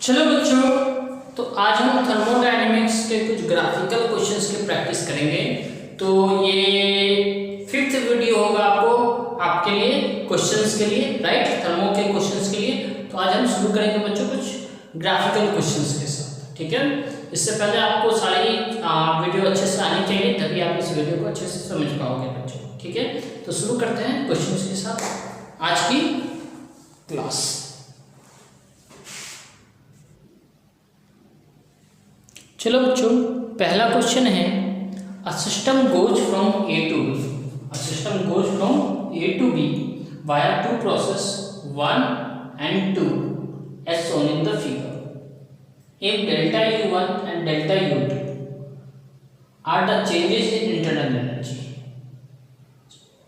चलो बच्चों, तो आज हम थर्मोडायनेमिक्स के कुछ ग्राफिकल क्वेश्चंस की प्रैक्टिस करेंगे। तो ये 5th वीडियो होगा आपके लिए क्वेश्चंस के लिए, राइट, थर्मो के क्वेश्चंस के लिए। तो आज हम शुरू करेंगे बच्चों कुछ ग्राफिकल क्वेश्चंस के साथ, ठीक है। इससे पहले आपको सारी वीडियो अच्छे से आनी चाहिए, तभी आप इस वीडियो को अच्छे से समझ पाओगे बच्चों, ठीक है। तो शुरू करते हैं क्वेश्चंस के साथ आज की क्लास। चलो बच्चों, पहला क्वेश्चन है a system goes from A to B. A system goes from A to B via two process 1 and 2 as shown in the figure. If delta U1 and delta U2 are the changes in internal energy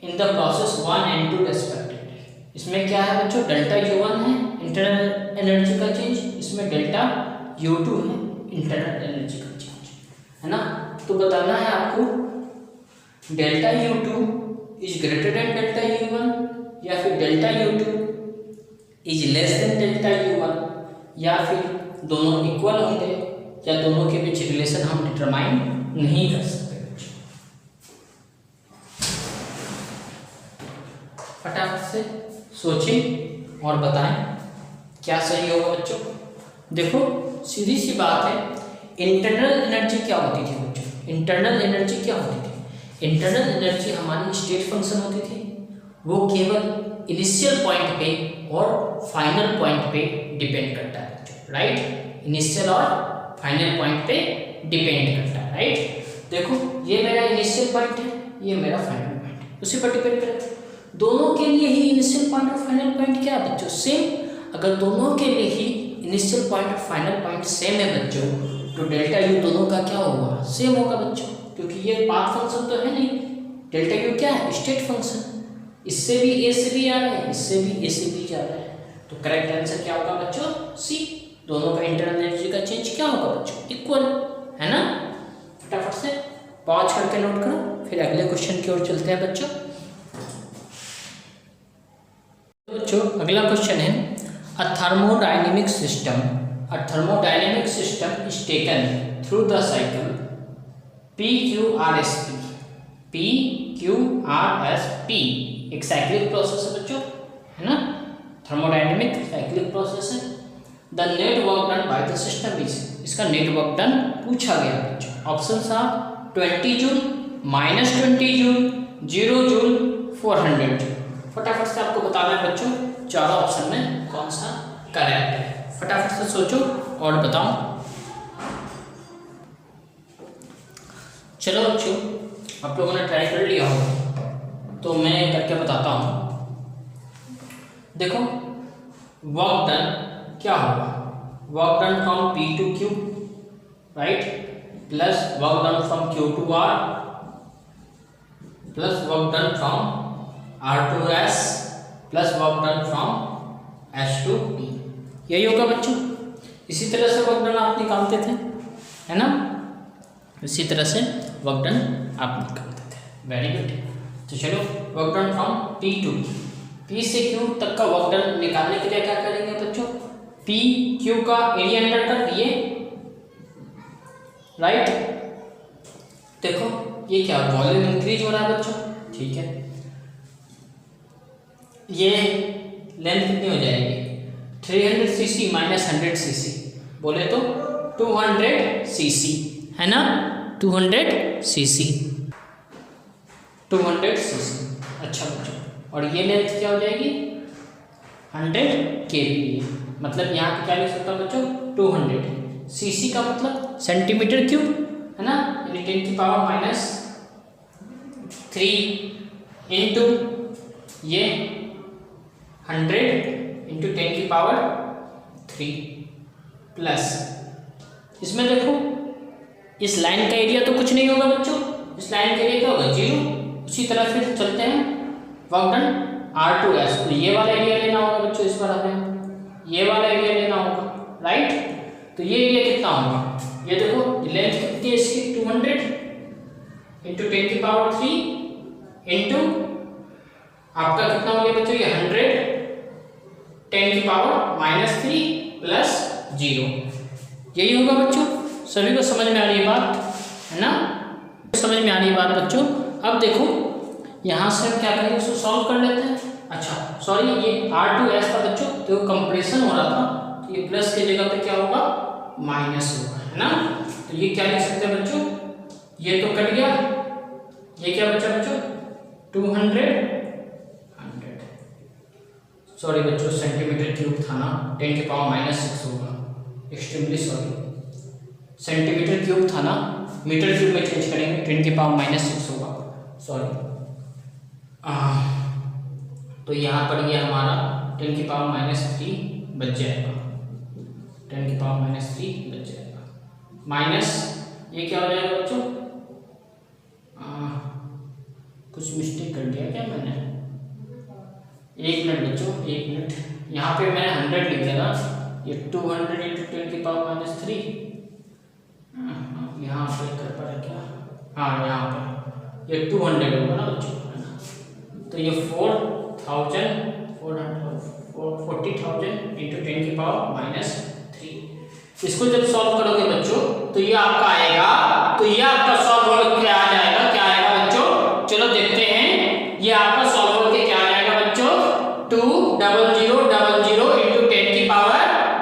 in the process 1 and 2 respectively. इसमें क्या है बच्चों, delta U1 है internal energy का change, इसमें delta U2 है internal energy का change, है ना। तो बताना है आपको delta U2 is greater than delta U1 या फिर delta U2 is less than delta U1, या फिर दोनों इक्वल होंगे या दोनों के बीच रिलेशन हम डिटरमाइन नहीं कर सकते। फटाफट से सोचें और बताएं क्या सही होगा बच्चों। देखो सीधी सी बात है, इंटरनल एनर्जी क्या होती थी बच्चों, इंटरनल एनर्जी क्या होती थी, इंटरनल एनर्जी हमारी स्टेट फंक्शन होती थी। वो केवल इनिशियल पॉइंट पे और फाइनल पॉइंट पे डिपेंड करता है बच्चों, राइट। इनिशियल और फाइनल पॉइंट पे डिपेंड करता है, राइट। देखो ये मेरा इनिशियल पॉइंट है, ये मेरा फाइनल पॉइंट है, उसी पर डिपेंड करता है। दोनों के लिए ही इनिशियल पॉइंट और फाइनल पॉइंट क्या है बच्चों, सेम। अगर दोनों के लिए ही इनिशियल पॉइंट और फाइनल पॉइंट सेम है बच्चों, तो डेल्टा यू दोनों का क्या होगा, सेम होगा बच्चों, क्योंकि ये पाथ फंक्शन तो है नहीं। डेल्टा यू क्या है, स्टेट फंक्शन। इससे भी ए से भी आ रहा है, इससे भी ए से भी जा रहा है, तो करेक्ट आंसर क्या होगा बच्चों, सी। दोनों का इंटरनल एनर्जी का चेंज क्या होगा बच्चों, इक्वल, है ना। फटाफट से पॉज करके नोट करो, फिर अगले क्वेश्चन की ओर चलते हैं बच्चों। अगला क्वेश्चन है a thermodynamic system. A thermodynamic system is taken through the cycle PQRSP. PQRSP एक साइक्लिक प्रोसेस है बच्चों, है ना। थर्मोडायनेमिक साइक्लिक प्रोसेस है। The net work done by the system is, इसका नेट वर्क डन पूछा गया बच्चों। Options are 20 joule, -20 joule, 0 joule, 400 joule. फटाफट से आपको बताना है बच्चों चारों ऑप्शन में कौन सा करेक्ट है। फटाफट से सोचो और बताओ। चलो बच्चों, आप लोगों ने ट्राई कर लिया होगा, तो मैं करके बताता हूँ। देखो वर्क डन क्या होगा, work done from P to Q, right, plus work done from Q to R, plus work done from R to S, plus work done from S to P। यही होगा बच्चों। इसी तरह से वर्क डन आप निकालते थे, है ना, इसी तरह से वर्क डन आप निकालते थे। Very good. तो चलो work done from P to Q, P से Q तक का वर्क डन निकालने के लिए क्या करेंगे बच्चों, P Q का एरिया अंडर कर दिए, राइट। देखो ये क्या वॉल्यूम इंक्रीज हो रहा है बच्चों, ठीक है। ये लेंथ कितनी हो जाएगी, 300 cc माइनस 100 cc, बोले तो 200 cc, है ना, 200 cc, 200 cc। अच्छा बच्चों, और ये लेंथ क्या हो जाएगी 100 kPa, मतलब यहाँ पे क्या लिख सकता हूँ बच्चों 200 cc का मतलब सेंटीमीटर क्यूब, है ना, यानी 10 की पावर -3 इंटू ये 100 इंटू 10 की पावर 3 प्लस, इसमें देखो इस लाइन का एरिया तो कुछ नहीं होगा बच्चों, इस लाइन का एरिया क्या होगा 0। उसी तरह फिर चलते हैं work done R to S, तो ये वाला एरिया लेना होगा बच्चों, इस बार हमें ये वाला एरिया लेना होगा, राइट। तो ये एरिया कितना होगा, ये देखो लेंथ कितनी है इसकी 200 इंटू 10 की पावर 3 इंटू आपका कितना हो गया बच्चों, ये 100 10 की पावर -3 प्लस 0। यही होगा बच्चों। सभी को समझ में आ रही है बात, है ना? समझ में आ रही है बात बच्चों। अब देखो यहाँ से हम क्या करेंगे, उसको सॉल्व कर लेते हैं। अच्छा सॉरी, ये R2S था बच्चों, तो कंप्रेशन हो रहा था, तो ये प्लस की जगह पे क्या होगा, माइनस होगा, है ना? तो ये क्या लिख सकते हैं बच्चों, ये तो कट गया, ये क्या बचा बच्चों, 200 सॉरी बच्चों सेंटीमीटर क्यूब था ना, 10⁻⁻6 होगा, एक्सट्रीमली सॉरी, सेंटीमीटर क्यूब था ना, मीटर क्यूब में चेंज करेंगे, 10⁻⁻6 होगा, सॉरी। तो यहाँ पर ये हमारा 10⁻³ बच जाएगा, 10⁻³ बच जाएगा, माइनस ये क्या हो जाएगा बच्चों, कुछ मिस्टेक कर दिया क्या मैंने, एक मिनट बच्चों, एक मिनट, यहाँ पे मैंने 100 लिख दिया ना, ये 200 × 10⁻³ यहाँ पे कर पा रहा क्या, हाँ यहाँ पर ये 200 होगा ना बच्चों, है ना? तो ये 40,000 × 10⁻³ इसको जब सॉल्व करोगे बच्चों तो ये आपका आएगा, तो ये आपका सॉल्व होकर क्या आ जाएगा, क्या आएगा बच्चों, चलो देखते हैं। ये आपका सॉल्व होकर क्या आ जाएगा बच्चों, 20000 ×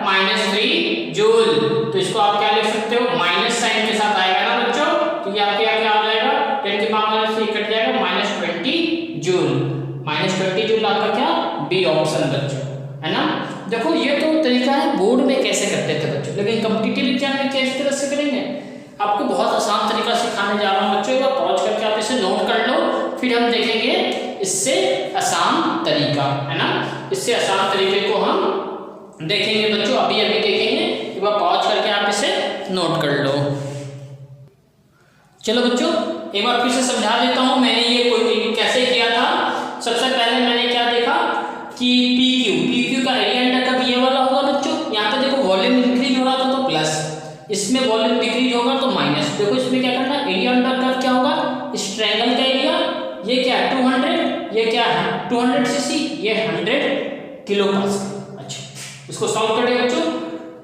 10⁻³ जूल। तो इसको आप क्या लिख सकते हो, माइनस साइन के साथ आएगा ना बच्चों, तो ये आपके यहाँ क्या हो जाएगा, 10⁻³ कट जाएगा, -20 जूल, -20 जूल आपका क्या, बी ऑप्शन बच्चों, है ना? देखो ये तो तरीका है बोर्ड में कैसे करते थे बच्चों, लेकिन कॉम्पिटिटिव एग्जाम में किस तरह से करेंगे, आपको बहुत आसान तरीका सिखाने जा रहा हूँ बच्चों। एक बार पॉज करके आप इसे नोट कर लो, फिर हम देखेंगे इससे आसान तरीका, है ना? इससे आसान तरीके को हम देखेंगे बच्चों, अभी अभी देखेंगे। एक बार पॉज करके आप इसे नोट कर लो। चलो बच्चों एक बार फिर से समझा देता हूँ मैंने ये कोई कैसे किया था। सबसे पहले मैंने क्या देखा कि PQ का एरिया अंडर कर्व ये वाला होगा बच्चों। यहाँ पे देखो वॉल्यूम इंक्रीज हो रहा था तो प्लस, इसमें वॉल्यूम डिक्रीज होगा तो माइनस। देखो इसमें क्या करना है, एरिया अंडर कर्व क्या होगा, इस ट्रायंगल का एरिया, ये क्या है 200, ये क्या है 200 cc, ये 100 kPa। अच्छा इसको सॉल्व करेंगे बच्चों,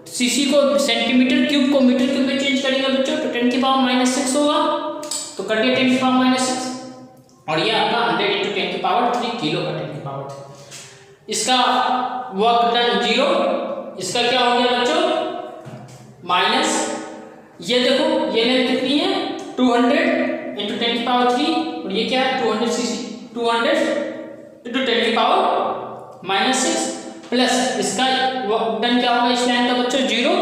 सीसी को सेंटीमीटर क्यूब को मीटर क्यूब में चेंज करेंगे बच्चों, तो 10⁻⁻6 होगा, तो कर दिया 10⁻⁻6, और ये आपका 100 × 10⁻³ किलो का 10⁻³। इसका वर्क डन 0, इसका क्या हो गया बच्चों माइनस, ये देखो ये लेंथ कितनी है 200 × 10⁻³ और ये क्या है 200 cc, 200 × 10⁻⁻6 प्लस इसका वर्क डन क्या होगा इस लाइन का बच्चों 0,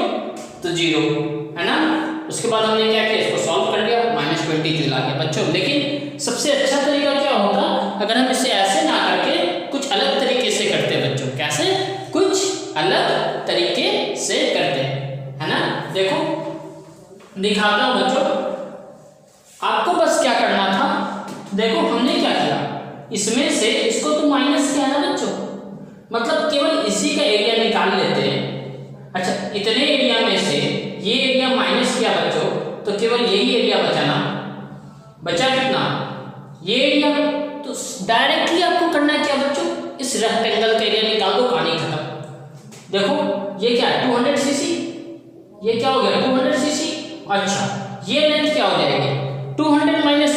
तो 0 है ना। उसके बाद हमने क्या किया, इसको सॉल्व कर लिया, -20 जूल आ गया बच्चों। लेकिन सबसे अच्छा तरीका क्या होता अगर हम इसे ऐसे ना करके कुछ अलग तरीके से करते हैं बच्चों, कैसे, कुछ अलग तरीके से करते हैं, है ना। देखो दिखाता हूं बच्चों, आपको बस क्या करना था, देखो हमने क्या किया, इसमें से इसको तो माइनस किया ना बच्चों, मतलब केवल इसी का एरिया निकाल लेते हैं। अच्छा इतने एरिया में से ये एरिया माइनस किया बच्चों, तो केवल यही एरिया बचा ना, बचा कितना, ये एरिया। तो डायरेक्टली आपको करना है क्या बच्चों, इस रेक्टेंगल का एरिया निकाल दो, कहानी खत्म। देखो ये क्या है 200 cc, ये क्या हो गया 200 cc। अच्छा ये लेंथ क्या हो जाएगी 200 - 100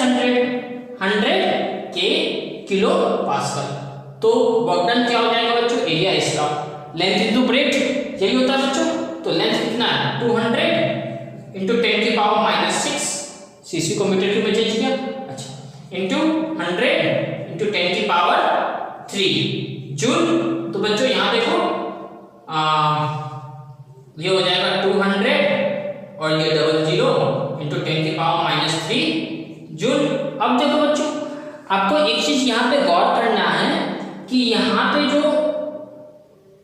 kPa। तो वर्क डन क्या हो जाएगा बच्चों, एरिया इसका, लेंथ इनटू ब्रेथ, यही होता है बच्चों। तो लेंथ कितना है 200 × 10⁻⁻6, सीसी को मीटर क्यूब में चेंज किया, अच्छा इंटू 100 × 10⁻³ जूल। तो बच्चों यहाँ देखो ये हो जाएगा 200 और ये 00 × 10⁻³ जूल। अब देखो बच्चों आपको एक चीज यहाँ पे गौर करना है कि यहाँ पे जो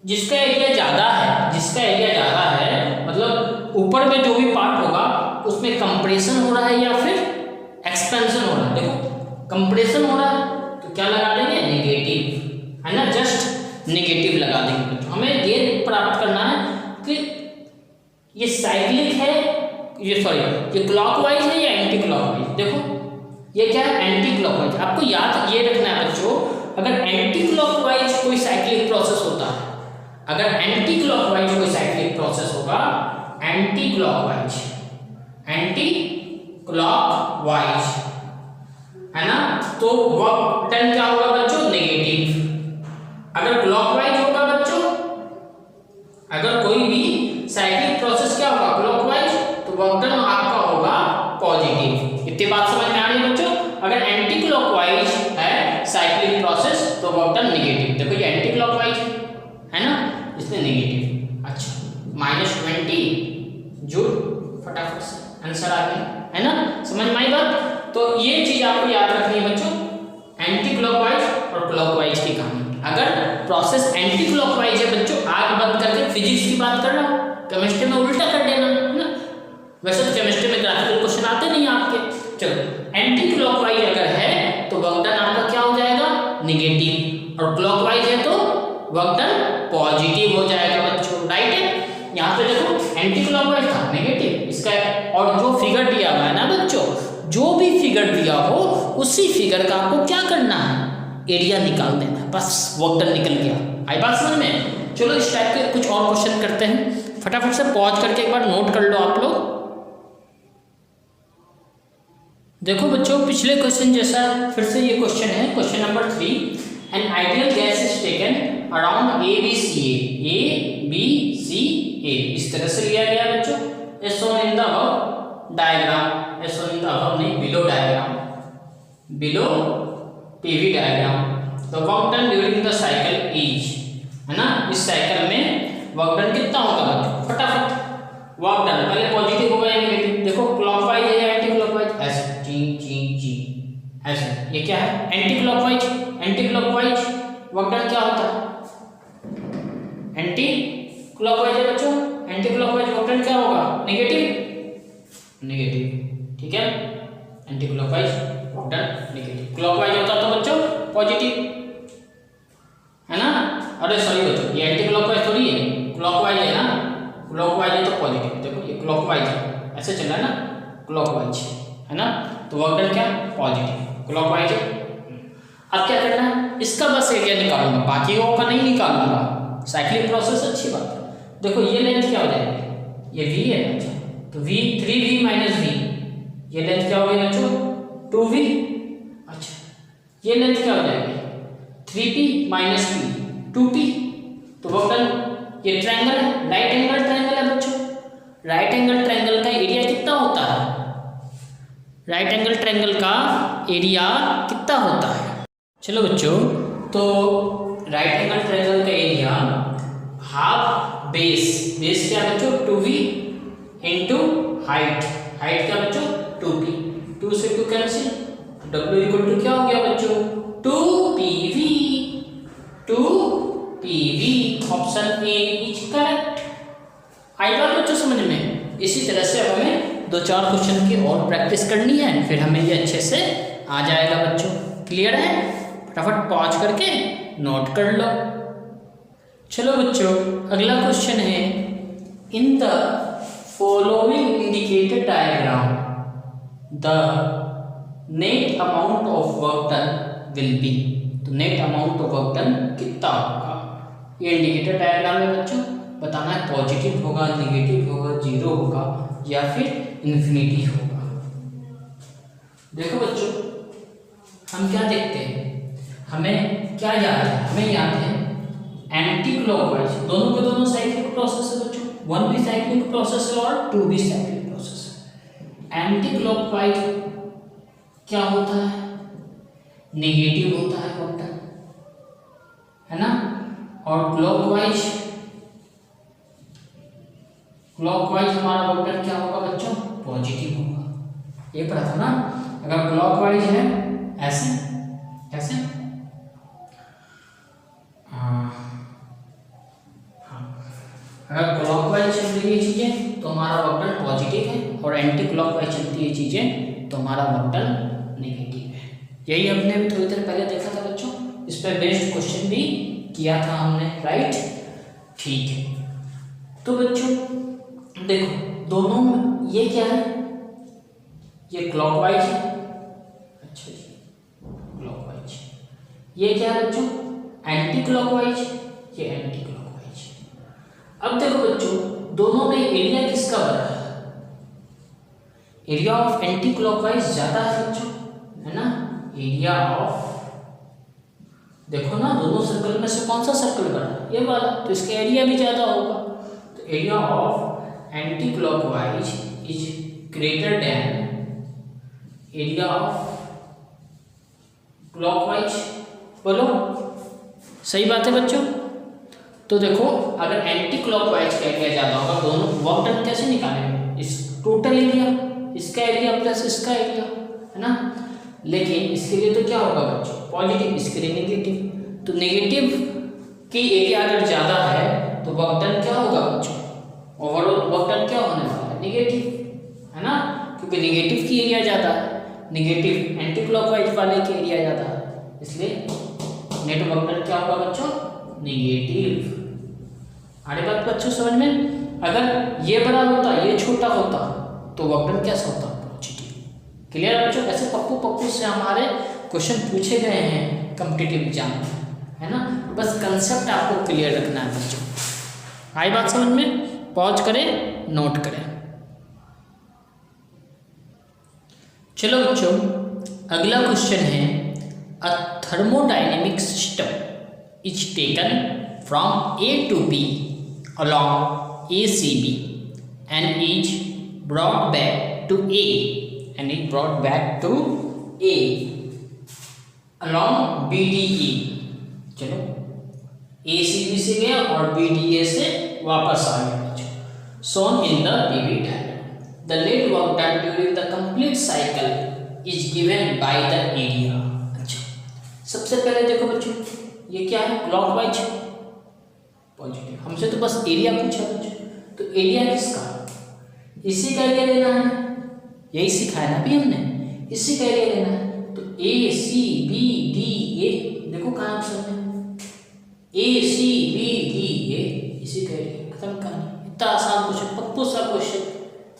जिसका एरिया ज्यादा है, मतलब ऊपर में जो भी पार्ट होगा उसमें कंप्रेशन हो रहा है या फिर एक्सपेंशन हो रहा है। देखो कंप्रेशन हो रहा है तो क्या लगा देंगे, नेगेटिव, है ना, जस्ट नेगेटिव लगा देंगे बच्चों। हमें ये प्राप्त करना है कि ये साइक्लिक है, ये क्लॉकवाइज है या एंटी क्लॉकवाइज। देखो ये क्या है एंटी क्लॉकवाइज। आपको याद ये रखना है बच्चों, अगर एंटी क्लॉकवाइज कोई साइक्लिक प्रोसेस होता है, अगर एंटी क्लॉकवाइज कोई साइक्लिक प्रोसेस होगा एंटी क्लॉकवाइज, एंटी क्लॉकवाइज, है ना। तो वर्क डन क्या होगा बच्चों, नेगेटिव। अगर क्लॉकवाइज होगा बच्चों, अगर कोई भी साइक्लिक प्रोसेस क्या होगा क्लॉकवाइज, तो वर्क डन आपका होगा पॉजिटिव। इतनी बात समझ में आ रही है बच्चों। अगर एंटी क्लॉकवाइज है साइक्लिक प्रोसेस तो वर्क डन नेगेटिव। देखो ये एंटी क्लॉकवाइज है ना, इसलिए नेगेटिव। अच्छा, -20 जूल, फटाफट से आंसर आ गया, है ना। समझ में आई बात। तो ये चीज आपको याद रखनी है बच्चों, एंटी क्लॉकवाइज और क्लॉकवाइज की कहानी। अगर प्रोसेस एंटी क्लॉकवाइज है बच्चों, आग बंद करके फिजिक्स की बात कर रहा हूं, केमिस्ट्री में उल्टा कर देना, है ना। वैसे तो केमिस्ट्री में ग्राफिकल क्वेश्चन आते नहीं आपके। चलो, एंटी क्लॉकवाइज अगर है तो वर्क डन आपका क्या हो जाएगा, नेगेटिव, और क्लॉकवाइज है तो वर्क डन पॉजिटिव हो जाएगा बच्चों, राइट है। यहाँ पे देखो एंटी क्लॉकवाइज था नेगेटिव इसका, और जो फिगर दिया हुआ है ना बच्चों, जो भी फिगर दिया हो उसी फिगर का आपको क्या करना है, एरिया निकाल देना है, बस वर्क डन निकल गया। आई बात समझ में। चलो इस टाइप के कुछ और क्वेश्चन करते हैं, फटाफट से पॉज करके एक बार नोट कर लो आप लोग। देखो बच्चों पिछले क्वेश्चन जैसा फिर से ये क्वेश्चन है, question number 3। An ideal gas is taken around ABCA, इस तरह से लिया गया बच्चों, as shown in the above diagram, as shown in the above नहीं, below diagram, below PV diagram. The work done during the cycle is, है ना। इस साइकिल में वर्क डन कितना होगा बच्चों, फटाफट वर्क डन पहले पॉजिटिव होगा या नेगेटिव। देखो क्लॉकवाइज है या एंटी क्लॉकवाइज, ऐसे जी ऐसे, ये क्या है anti clockwise. Anti clockwise work done क्या होता है, एंटी क्लॉकवाइज है बच्चों, एंटी क्लॉकवाइज वर्क डन क्या होगा, नेगेटिव, नेगेटिव, ठीक है। Anti clockwise work done negative, clockwise होता तो बच्चों पॉजिटिव, है ना। अरे सॉरी बच्चों, ये एंटी क्लॉकवाइज थोड़ी है, क्लॉकवाइज है ना, क्लॉकवाइज है तो पॉजिटिव। देखो ये क्लॉकवाइज है, ऐसे चल रहा है ना, क्लॉकवाइज है ना, तो वर्क डन क्या पॉजिटिव, क्लॉकवाइज है। अब क्या करना है, इसका बस एरिया निकालूंगा, बाकी का नहीं निकालूंगा। साइक्लिक प्रोसेस अच्छी बात है। देखो ये लेंथ क्या हो जाएगी, ये v है बच्चों, तो v 3v माइनस v, ये लेंथ क्या हो गई बच्चों 2v। अच्छा, ये लेंथ क्या हो जाएगी 3p माइनस p 2p। तो वर्क डन, ये ट्रायंगल है, राइट एंगल ट्रायंगल है बच्चों। राइट एंगल ट्रायंगल का एरिया कितना होता है, राइट एंगल ट्रायंगल का एरिया कितना होता है। चलो बच्चों, तो राइट एंगल ट्रायंगल का एरिया हाफ बेस, बेस क्या बच्चों 2v इंटू हाइट, हाइट क्या बच्चों 2p, 2 से 2 कैंसिल, w इक्वल टू क्या हो गया बच्चों 2pv, 2pv, option A is correct. आई बात बच्चों समझ में। इसी तरह से अब हमें 2-4 क्वेश्चन की और प्रैक्टिस करनी है, फिर हमें ये अच्छे से आ जाएगा बच्चों। क्लियर है, फटाफट पॉज करके नोट कर लो। चलो बच्चों, अगला क्वेश्चन है, in the following indicated diagram the net amount of work done will be. तो net amount of work done कितना होगा, ये इंडिकेटर डायग्राम में बच्चों बताना है, पॉजिटिव होगा, नेगेटिव होगा, 0 होगा या फिर इन्फिनिटी होगा। देखो बच्चों, हम क्या देखते हैं, हमें क्या याद है, हमें याद है एंटी क्लॉकवाइज, दोनों के दोनों साइक्लिक प्रोसेस है बच्चों, 1 भी साइक्लिक प्रोसेस है और 2 भी साइक्लिक प्रोसेस है। एंटी क्लॉकवाइज क्या होता है, नेगेटिव होता है वर्क डन, है ना। और क्लॉकवाइज, क्लॉकवाइज हमारा वर्क डन क्या होगा बच्चों पॉजिटिव होगा। ये पता था ना, अगर क्लॉकवाइज है ऐसे कैसे, अगर क्लॉकवाइज चल रही है चीजें तो हमारा वर्क डन पॉजिटिव है, और एंटी क्लॉकवाइज चलती है चीजें तो हमारा वर्क डन नेगेटिव है। यही हमने भी थोड़ी देर पहले देखा था बच्चों, इस पर बेस्ड क्वेश्चन भी किया था हमने, राइट। ठीक है, तो बच्चों देखो दोनों, ये क्या है, ये क्लॉकवाइज है, अच्छा जी क्लॉकवाइज, ये क्या है बच्चों एंटी क्लॉकवाइज, ये एंटी क्लॉकवाइज। अब देखो बच्चों, दोनों में एरिया किस किसका बड़ा है? एरिया ऑफ एंटी क्लॉकवाइज ज्यादा है बच्चों, है ना। एरिया ऑफ, देखो ना दोनों सर्कल में से कौन सा सर्कल बड़ा है? ये वाला, तो इसका एरिया भी ज्यादा होगा। तो area of anti clockwise is greater than area of clockwise. बोलो सही बात है बच्चों। तो देखो अगर एंटी क्लॉकवाइज का एरिया ज्यादा होगा, दोनों वर्क डन कैसे निकालेंगे? इस टोटल एरिया, इसका एरिया प्लस इसका एरिया, है ना। लेकिन इसके लिए तो क्या होगा बच्चों? पॉजिटिव, इसके लिए नेगेटिव। तो नेगेटिव की एरिया अगर ज्यादा है तो वर्क डन क्या होगा बच्चों? ओवरऑल वर्क डन क्या होने वाला है? नेगेटिव, है ना, क्योंकि नेगेटिव की एरिया ज्यादा है, नेगेटिव एंटी क्लॉकवाइज वाले की एरिया ज्यादा है, इसलिए नेट वर्क डन क्या होगा बच्चों? नेगेटिव। आगे बात बच्चों समझ में? अगर ये बड़ा होता, ये छोटा होता, तो वर्क डन कैसा होता? पॉजिटिव। क्लियर बच्चों? ऐसे पप्पू से हमारे क्वेश्चन पूछे गए हैं कॉम्पिटिटिव एग्जाम में, है ना। बस कंसेप्ट आपको क्लियर रखना है बच्चों। आई बात समझ में? पॉज करें, नोट करें। चलो बच्चों अगला क्वेश्चन है, a thermodynamic system is taken from A to B along ACB and is brought back to A along BDE। चलो ACB से गया और BDA से वापस आ गया बच्चों। shown in the PV diagram, the net work done during the complete cycle is given by the area। अच्छा सबसे पहले देखो बच्चों ये क्या है? Clockwise positive. हमसे तो बस एरिया पूछा बच्चों, तो एरिया किसका? इसी का एरिया लेना है, यही सिखाया ना अभी हमने, इसी का एरिया लेना है। तो ए सी बी डी ए, देखो कहाँ ऑप्शन है? ए सी बी डी ए, इसी का एरिया। खत्म कहानी। इतना आसान क्वेश्चन, पप्पू सा क्वेश्चन,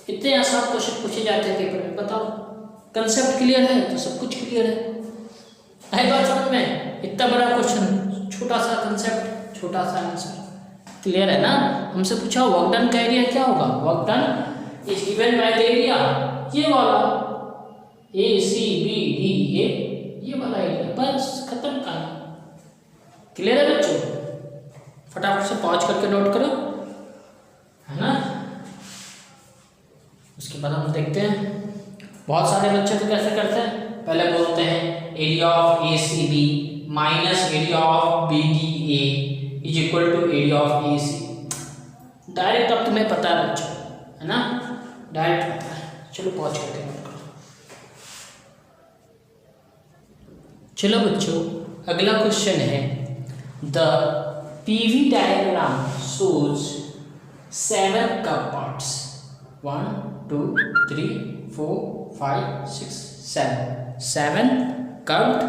इतने आसान क्वेश्चन पूछे जाते हैं पेपर में। बताओ कंसेप्ट क्लियर है तो सब कुछ क्लियर है। आई बात समझ में? इतना बड़ा क्वेश्चन, छोटा सा कंसेप्ट, छोटा सा आंसर, क्लियर है ना। हमसे पूछा वर्क डन का एरिया क्या होगा? Work done is given by the area, ये वाला ए सी बी डी ए, ये वाला एरिया। बस खत्म कहानी। क्लियर है बच्चों? फटाफट से पॉज करके नोट करो, है ना। उसके बाद हम देखते हैं, बहुत सारे बच्चे तो कैसे करते हैं, पहले बोलते हैं area of A C B minus area of B D A is equal to area of A C. Direct अब तुम्हें पता है बच्चों, है ना, डायरेक्ट पता है। चलो पॉज करके नोट करो। चलो बच्चों अगला क्वेश्चन है, the PV diagram shows 7 curve parts, 1 2 3 4 5 6 7 curved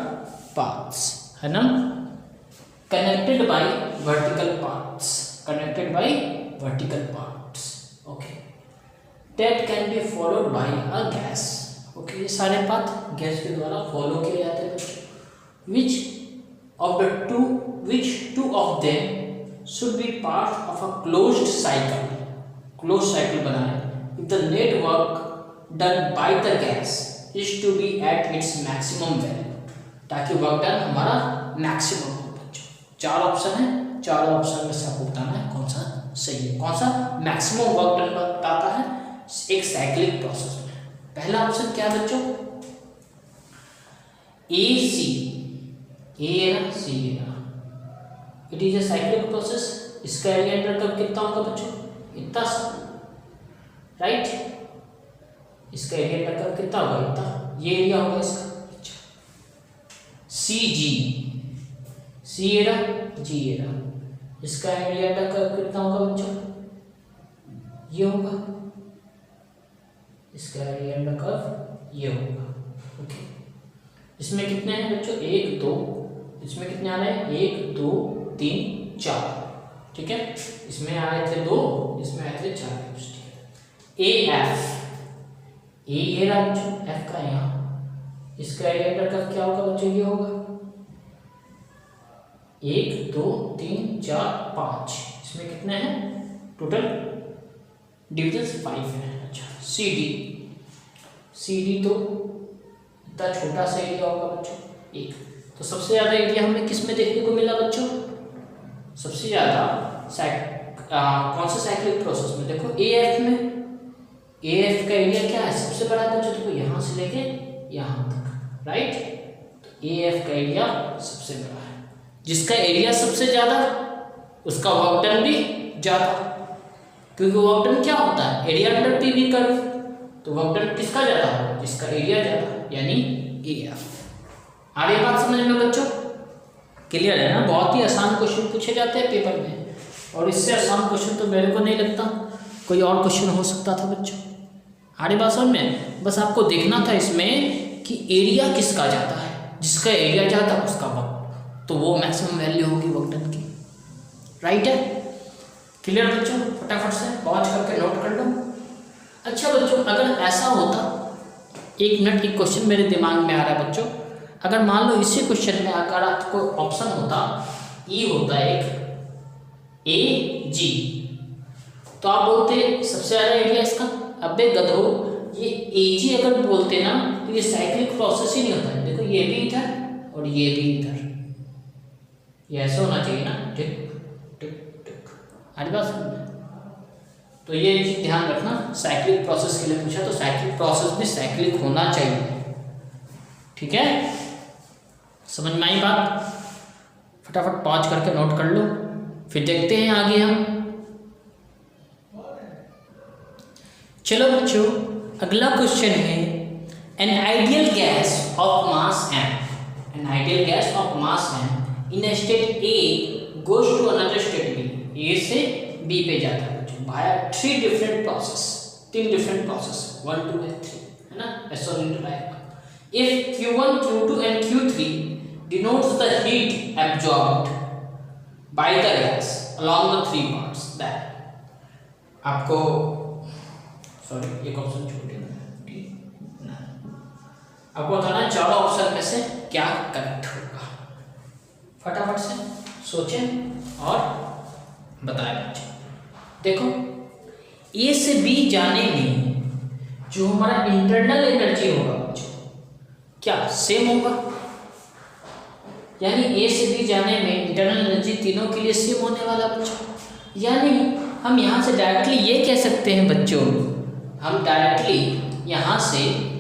paths, है ना, connected by vertical paths, okay, that can be followed by a gas, okay, ये सारे पाथ गैस के द्वारा फॉलो किए जाते हैं। which two of them should be part of a closed cycle बनाए if the net work done by the gas is to be at its maximum value, ताकि work done हमारा maximum हो बच्चों। 4 ऑप्शन है, 4 option में से आपको बताना है कौन सा सही है, कौन सा मैक्सिमम वर्क डन बताता है एक साइक्लिक प्रोसेस में। पहला ऑप्शन क्या है बच्चों? ए सी, ए है ना, सी है ना, it is a cyclic process. इसका एरिया अंडर कर्व कितना होगा बच्चों? इतना सा, राइट। इसका एरिया अंडर कर्व कितना होगा? इतना, ये एरिया होगा इसका। सी जी, सी एरा जी एरा, इसका एरिया अंडर कर्व कितना होगा बच्चों? ये होगा। इसका एरिया अंडर कर्व ये होगा, ओके। इसमें कितने हैं बच्चों? 1 2, इसमें कितने आ रहे हैं? 1 2 3 4, ठीक है। इसमें आ रहे थे 2, इसमें आए थे 4, ठीक है। ए एफ, ए ये रहा बच्चों, एफ का यहाँ, इसका एरिया अंडर कर्व क्या होगा बच्चों? ये होगा 1 2 3 4 5, इसमें कितने हैं टोटल? डिविजन 5 है। अच्छा सी डी तो इतना छोटा सा एरिया होगा बच्चों, एक। तो सबसे ज़्यादा एरिया हमें किस में देखने को मिला बच्चों? सबसे ज़्यादा कौन सा साइक्लिक प्रोसेस में? देखो AF में। AF का एरिया क्या है? सबसे बड़ा बच्चों, देखो यहाँ से लेके यहाँ तक, राइट। तो AF का एरिया सबसे बड़ा है। जिसका एरिया सबसे ज़्यादा उसका वर्क डन भी ज़्यादा, क्योंकि वर्क डन क्या होता है? Area under PV curve. तो वर्क डन किसका ज़्यादा होगा? जिसका एरिया ज़्यादा, यानी AF। आ रही बात समझ में बच्चों? क्लियर है ना? बहुत ही आसान क्वेश्चन पूछे जाते हैं पेपर में, और इससे आसान क्वेश्चन तो मेरे को नहीं लगता कोई और क्वेश्चन हो सकता था बच्चों। आ रही बात समझ में? बस आपको देखना था इसमें कि एरिया किसका ज़्यादा है। जिसका एरिया ज़्यादा उसका वर्क, तो वो मैक्सिमम वैल्यू होगी वर्क डन की, राइट है? क्लियर बच्चों? फटाफट से पॉज करके नोट कर लो। अच्छा बच्चों, अगर ऐसा होता, 1 मिनट, एक क्वेश्चन मेरे दिमाग में आ रहा है बच्चों। अगर मान लो इसी क्वेश्चन में अगर आपको ऑप्शन होता E होता एक AG, तो आप बोलते सबसे ज़्यादा एरिया इसका। अबे गधो, ये AG अगर बोलते ना तो ये साइक्लिक प्रोसेस ही नहीं होता है। देखो ये भी इधर और ये भी इधर, ये ऐसा होना चाहिए ना, टिक टिक टिक। हमारी बात समझ में? तो ये चीज ध्यान रखना, साइक्लिक प्रोसेस के लिए पूछा तो साइक्लिक प्रोसेस भी साइक्लिक होना चाहिए, ठीक है? समझ में आई बात? फटाफट पॉज करके नोट कर लो, फिर देखते हैं आगे हम। चलो बच्चों, अगला क्वेश्चन है, an ideal gas of mass m, an ideal gas of mass m in state A goes to another state B, A से B पे जाता है बच्चों भाया 3 different process, 3 different process, 1 2 and 3, है ना? ऐसा लिख पाएगा। If Q1, Q2 and Q3 denotes the heat absorbed by the gas along the 3 parts, that आपको सॉरी एक ऑप्शन छूट गया, आपको बताना चारों ऑप्शन में से क्या करेक्ट होगा। फटाफट से सोचें और बताएं बच्चे। देखो A से B जाने में जो हमारा इंटरनल एनर्जी होगा बच्चों, क्या सेम होगा? यानी A से B जाने में इंटरनल एनर्जी तीनों के लिए सेम होने वाला बच्चों। यानी हम यहाँ से डायरेक्टली ये कह सकते हैं बच्चों, हम डायरेक्टली यहाँ से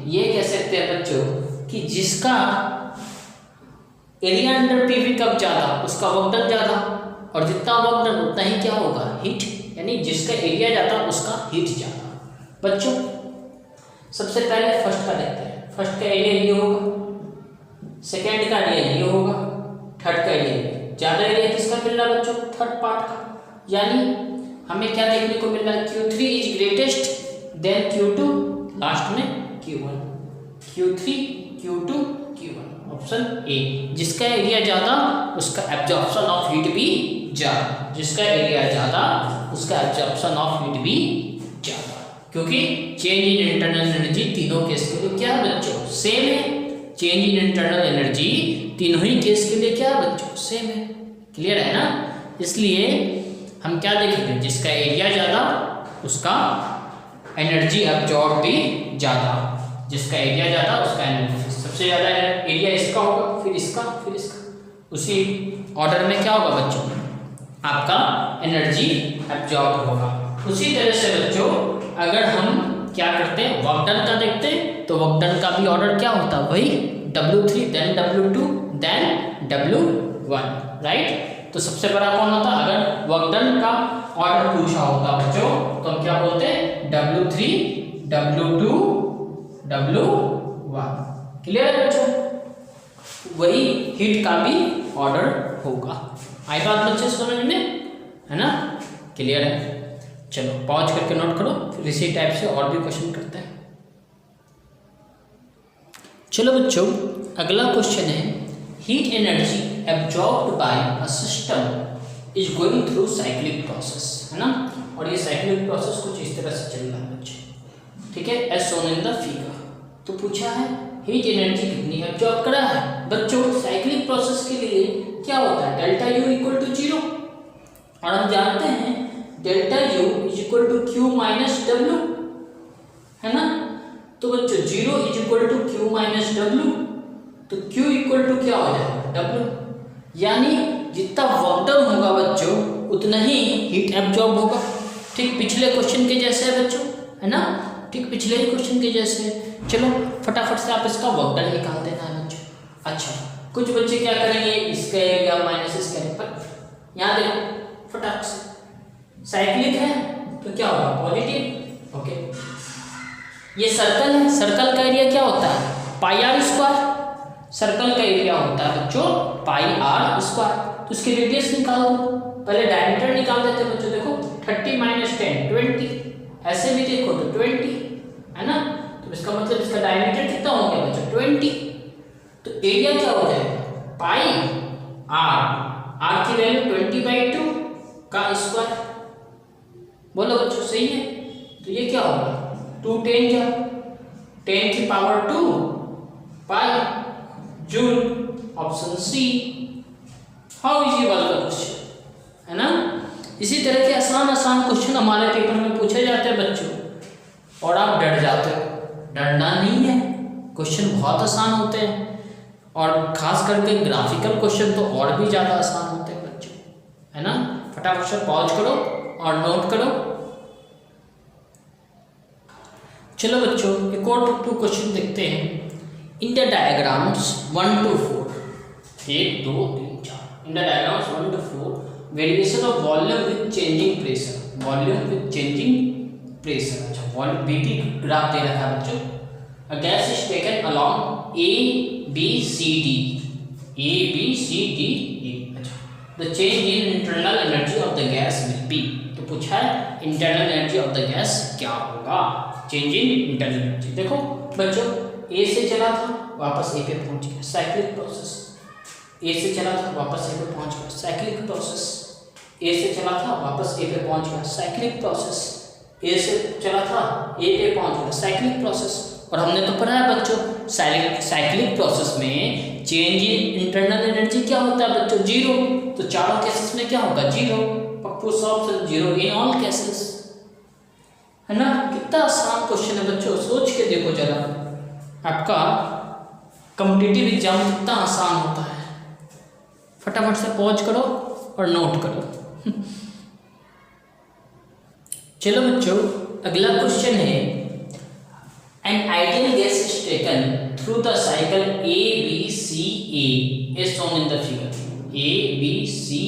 ये कह सकते हैं बच्चों कि जिसका एरिया अंडर PV कब ज़्यादा उसका वर्क डन ज़्यादा, और जितना वर्क डन उतना ही क्या होगा? हीट। यानी जिसका एरिया ज़्यादा उसका हीट ज़्यादा। बच्चों सबसे पहले फर्स्ट का देखते हैं। फर्स्ट का एरिया ये होगा, सेकेंड का एरिया ये होगा, थर्ड का एरिया। ज़्यादा एरिया किसका मिल रहा है बच्चों? थर्ड पार्ट का। यानी हमें क्या देखने को मिल रहा है? Q3 is greatest, then Q2, last में Q1। Q3, Q2, Q1, option A. जिसका एरिया ज़्यादा उसका एब्जॉर्प्शन ऑफ हीट भी ज़्यादा, जिसका एरिया ज़्यादा उसका एब्जॉर्प्शन ऑफ हीट भी ज़्यादा, क्योंकि चेंज इन इंटरनल एनर्जी तीनों केस के लिए क्या है बच्चों? सेम है। चेंज इन इंटरनल एनर्जी तीनों ही केस के लिए क्या है बच्चों? सेम है। क्लियर है ना? इसलिए हम क्या देखेंगे? जिसका एरिया ज़्यादा उसका एनर्जी एब्जॉर्ब भी ज़्यादा, जिसका एरिया ज़्यादा उसका एनर्जी सबसे ज़्यादा एरिया इसका होगा, फिर इसका, फिर इसका। उसी ऑर्डर में क्या होगा बच्चों? आपका एनर्जी एब्जॉर्ब होगा। उसी तरह से बच्चों अगर हम क्या करते हैं? वर्क डन का देखते हैं, तो वर्क डन का भी ऑर्डर क्या होता है? वही W3, then W2, then W1, right? तो सबसे बड़ा कौन होता? अगर वर्क डन का ऑर्डर पूछा होता बच्चों तो हम क्या बोलते हैं? W3, W2, W1। क्लियर है बच्चों? वही हीट का भी ऑर्डर होगा। आई बात बच्चे समझ में, है ना? क्लियर है? चलो पॉज करके नोट करो, फिर इसी टाइप से और भी क्वेश्चन करते हैं। चलो बच्चों अगला क्वेश्चन है, heat energy absorbed bye a system is going through cyclic process, है ना? और ये साइक्लिक प्रोसेस कुछ इस तरह से चल रहा है बच्चे, ठीक है, as shown in the figure. तो पूछा है हीट एनर्जी कितनी एब्जॉर्ब करा है बच्चों? साइक्लिक प्रोसेस के लिए क्या होता है? डेल्टा U इक्वल टू 0, और हम जानते हैं delta U is equal to Q minus W, है ना। तो बच्चों 0 is equal to Q minus W, तो Q इक्वल टू क्या हो जाएगा W, यानी जितना वर्क डन होगा बच्चों उतना ही हीट एब्जॉर्ब होगा। ठीक पिछले क्वेश्चन के जैसे है बच्चों, है ना, ठीक पिछले ही क्वेश्चन के जैसे। चलो फटाफट से आप इसका वर्क डन निकाल देना है बच्चों। अच्छा कुछ बच्चे क्या करेंगे, इसका एरिया माइनस इसका एरिया, पर यहाँ देखो फटाफट से साइक्लिक है तो क्या होगा पॉजिटिव। ओके ये सर्कल है, सर्कल का एरिया क्या होता है पाई आर स्क्वायर, सर्कल का एरिया होता है बच्चों पाई आर स्क्वायर। तो उसकी रेडियस निकाल दो, पहले डायमीटर निकाल देते हैं बच्चों। देखो 30 माइनस 10 20, ऐसे भी देखो तो 20 है ना, तो इसका मतलब इसका डायमीटर कितना हो गया बच्चों 20। तो एरिया क्या हो जाएगा पाई आर, आर की वैल्यू 20/2 का स्क्वायर। बोलो बच्चों सही है। तो ये क्या होगा 2 10 जा 10 की power 2 pi joule, option C. How easy वाला क्वेश्चन है ना। इसी तरह के आसान आसान क्वेश्चन हमारे पेपर में पूछे जाते हैं बच्चों, और आप डर जाते हो। डरना नहीं है, क्वेश्चन बहुत आसान होते हैं, और खास करके ग्राफिकल क्वेश्चन तो और भी ज़्यादा आसान होते हैं बच्चों, है ना। फटाफट से पॉज करो और नोट करो। चलो बच्चों एक और 2 क्वेश्चन देखते हैं। In the diagrams 1 to 4, 1 2 3 4, in the diagrams 1 to 4 variation of volume with changing pressure, volume with changing pressure. अच्छा वॉल्यूम बीपी ग्राफ दे रखा है बच्चों। A gas is taken along A B C D, A B C D A. अच्छा the change in internal energy of the gas will be, तो पूछा है internal energy of the gas क्या होगा, चेंज इन इंटरनल एनर्जी। देखो बच्चों ए से चला था वापस ए पे पहुंच गया, साइक्लिक प्रोसेस। ए से चला था वापस ए पे पहुंच गया, साइक्लिक प्रोसेस। ए से चला था वापस ए पे पहुंच गया, साइक्लिक प्रोसेस। ए से चला था ए पे पहुंच गया, साइक्लिक प्रोसेस। और हमने तो पढ़ा है बच्चों साइक्लिक प्रोसेस में चेंज इन इंटरनल एनर्जी क्या होता है बच्चों 0। तो चारों केसेस में क्या होगा 0, पक्कू ऑप्शन 0 इन ऑल केसेस, है ना। कितना आसान क्वेश्चन है बच्चों, सोच के देखो जरा, आपका कॉम्पिटिटिव एग्जाम कितना आसान होता है। फटाफट से पॉज करो और नोट करो। चलो बच्चों अगला क्वेश्चन है, an ideal gas is taken through the cycle A B C A as shown in the figure, A B C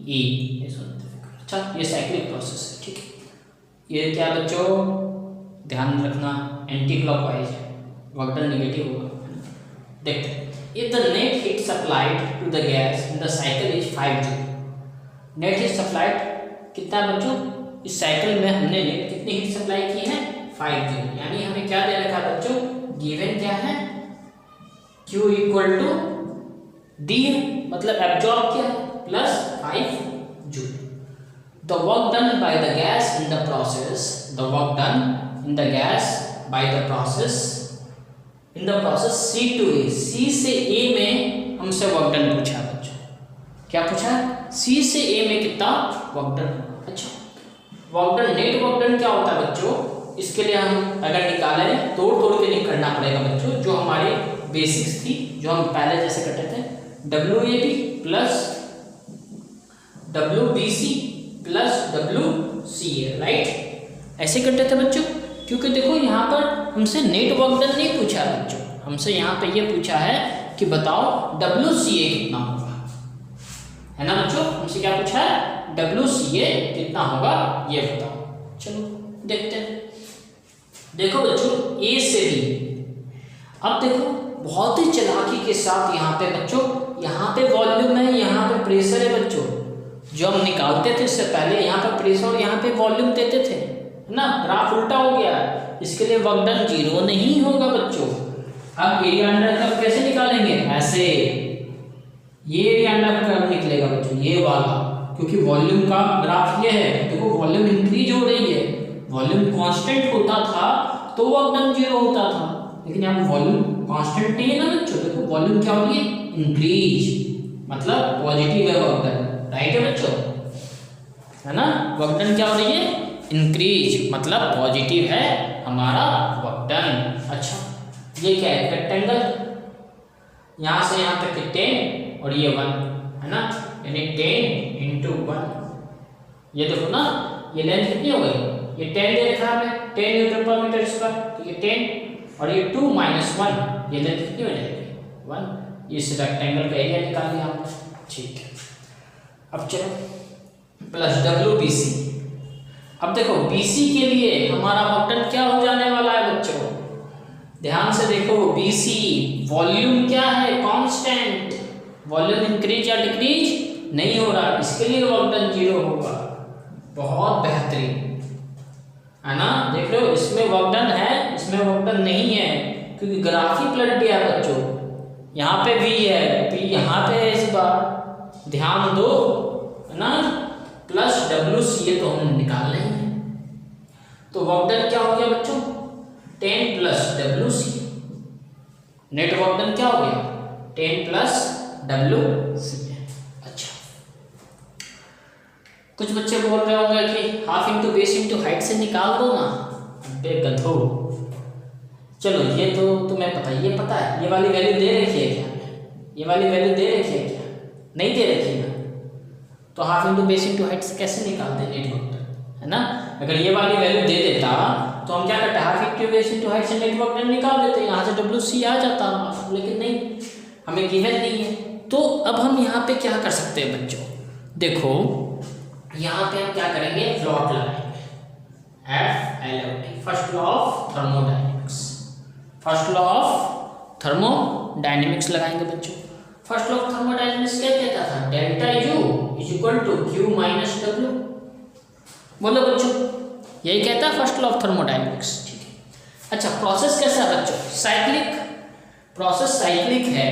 A as shown in the figure. अच्छा ये साइक्लिक प्रोसेस है, ठीक है। ये क्या बच्चों ध्यान रखना एंटी क्लॉकवाइज है, वर्क डन नेगेटिव होगा। देखते हैं if the net heat supplied to the gas in the cycle is 5 joule, net heat supplied कितना बच्चों इस साइकिल में हमने नेट कितनी हीट सप्लाई की है 5 जूल। यानी हमें क्या दे रखा है बच्चों, गिवन क्या है Q इक्वल टू डी, मतलब एब्जॉर्ब क्या है plus 5 joule. The work done by the gas in the process, the work done in the gas by the process in the process C to A, C से A में हमसे work done पूछा बच्चों। क्या पूछा है C से A में कितना वर्क डन। अच्छा work done net work done क्या होता है बच्चों, इसके लिए हम अगर निकाले तोड़ तोड़ के नहीं करना पड़ेगा बच्चों, जो हमारी बेसिक्स थी जो हम पहले जैसे करते थे, WAB plus WBC plus WCA, right. ऐसे करते थे बच्चों, क्योंकि देखो यहाँ पर हमसे नेट वर्क डन नहीं पूछा है बच्चों, हमसे यहाँ पे ये पूछा है कि बताओ WCA कितना होगा, है ना बच्चों। हमसे क्या पूछा है WCA कितना होगा ये बताओ। चलो देखते हैं। देखो बच्चों A से B, अब देखो बहुत ही चालाकी के साथ यहाँ पे बच्चों, यहाँ पे वॉल्यूम है, यहाँ पे प्रेशर है बच्चों। जो हम निकालते थे इससे पहले यहाँ पे प्रेशर और यहाँ पे वॉल्यूम देते थे, है ना। ग्राफ उल्टा हो गया है, इसके लिए वर्क डन 0 नहीं होगा बच्चों। अब एरिया अंडर कर्व कैसे निकालेंगे, ऐसे ये एरिया अंडर कर्व निकलेगा बच्चों ये वाला, क्योंकि वॉल्यूम का ग्राफ ये है। देखो वॉल्यूम इंक्रीज हो रही है, वॉल्यूम कांस्टेंट होता था तो वर्क डन 0 होता था, लेकिन यहाँ वॉल्यूम कांस्टेंट नहीं है ना बच्चों। देखो वॉल्यूम क्या हो रही है इंक्रीज, मतलब पॉजिटिव है वर्क डन, राइट है बच्चों। है ना, वर्क डन क्या हो रही है, इंक्रीज, मतलब पॉजिटिव है हमारा वर्क डन। अच्छा ये क्या है, रेक्टेंगल, यहाँ से यहाँ तक 10 और ये 1 है ना, यानी 10 इंटू 1। ये देखो ना, ये लेंथ कितनी हो गई, ये 10 दे रखा है 10 न्यूटन पर मीटर स्क्वायर, तो ये 10 और ये 2 माइनस 1, ये लेंथ कितनी हो जाएगी 1। इस रेक्टेंगल का एरिया निकाल लिया आप, ठीक है। अब चलो प्लस WBC। अब देखो BC के लिए हमारा वर्क डन क्या हो जाने वाला है बच्चों, ध्यान से देखो, BC वॉल्यूम क्या है, कांस्टेंट, वॉल्यूम इंक्रीज या डिक्रीज नहीं हो रहा, इसके लिए वर्क डन 0 होगा। बहुत बेहतरीन है ना, देख लो इसमें वर्क डन है, इसमें वर्क डन नहीं है, क्योंकि ग्राफ ही पलट गया बच्चों, यहाँ पे V है, P यहाँ पे है, इस बार ध्यान दो है ना, प्लस WC तो हम निकाल लेंगे, तो वर्क डन क्या हो गया बच्चों 10 plus WC, net work done क्या हो गया 10 प्लस WC। अच्छा कुछ बच्चे बोल रहे होंगे कि half into base into height से निकाल दो ना, अबे गधो, चलो ये तो तुम्हें पता है, ये पता है ये वाली वैल्यू दे रखी है क्या, ये वाली वैल्यू दे रखी है क्या, नहीं दे रखी है ना, तो half into base into height से कैसे निकालते हैं नेट वर्क डन, है ना। अगर ये वाली वैल्यू दे देता तो हम क्या करते, half into base into height से नेट वर्क डन निकाल देते, यहाँ से WC आ जाता, लेकिन नहीं, हमें गिवन नहीं है। तो अब हम यहाँ पे क्या कर सकते हैं बच्चों, देखो यहाँ पे हम क्या करेंगे, प्लॉट लगाएंगे, FLOT, first law of thermodynamics, first law of thermodynamics लगाएंगे बच्चों। फर्स्ट लॉ ऑफ थर्मोडायनेमिक्स क्या कहता था, delta U is equal to Q minus W, बोलो बच्चों यही कहता है फर्स्ट लॉ ऑफ थर्मोडायनेमिक्स, ठीक है। अच्छा प्रोसेस कैसा है बच्चों, साइक्लिक, प्रोसेस साइक्लिक है,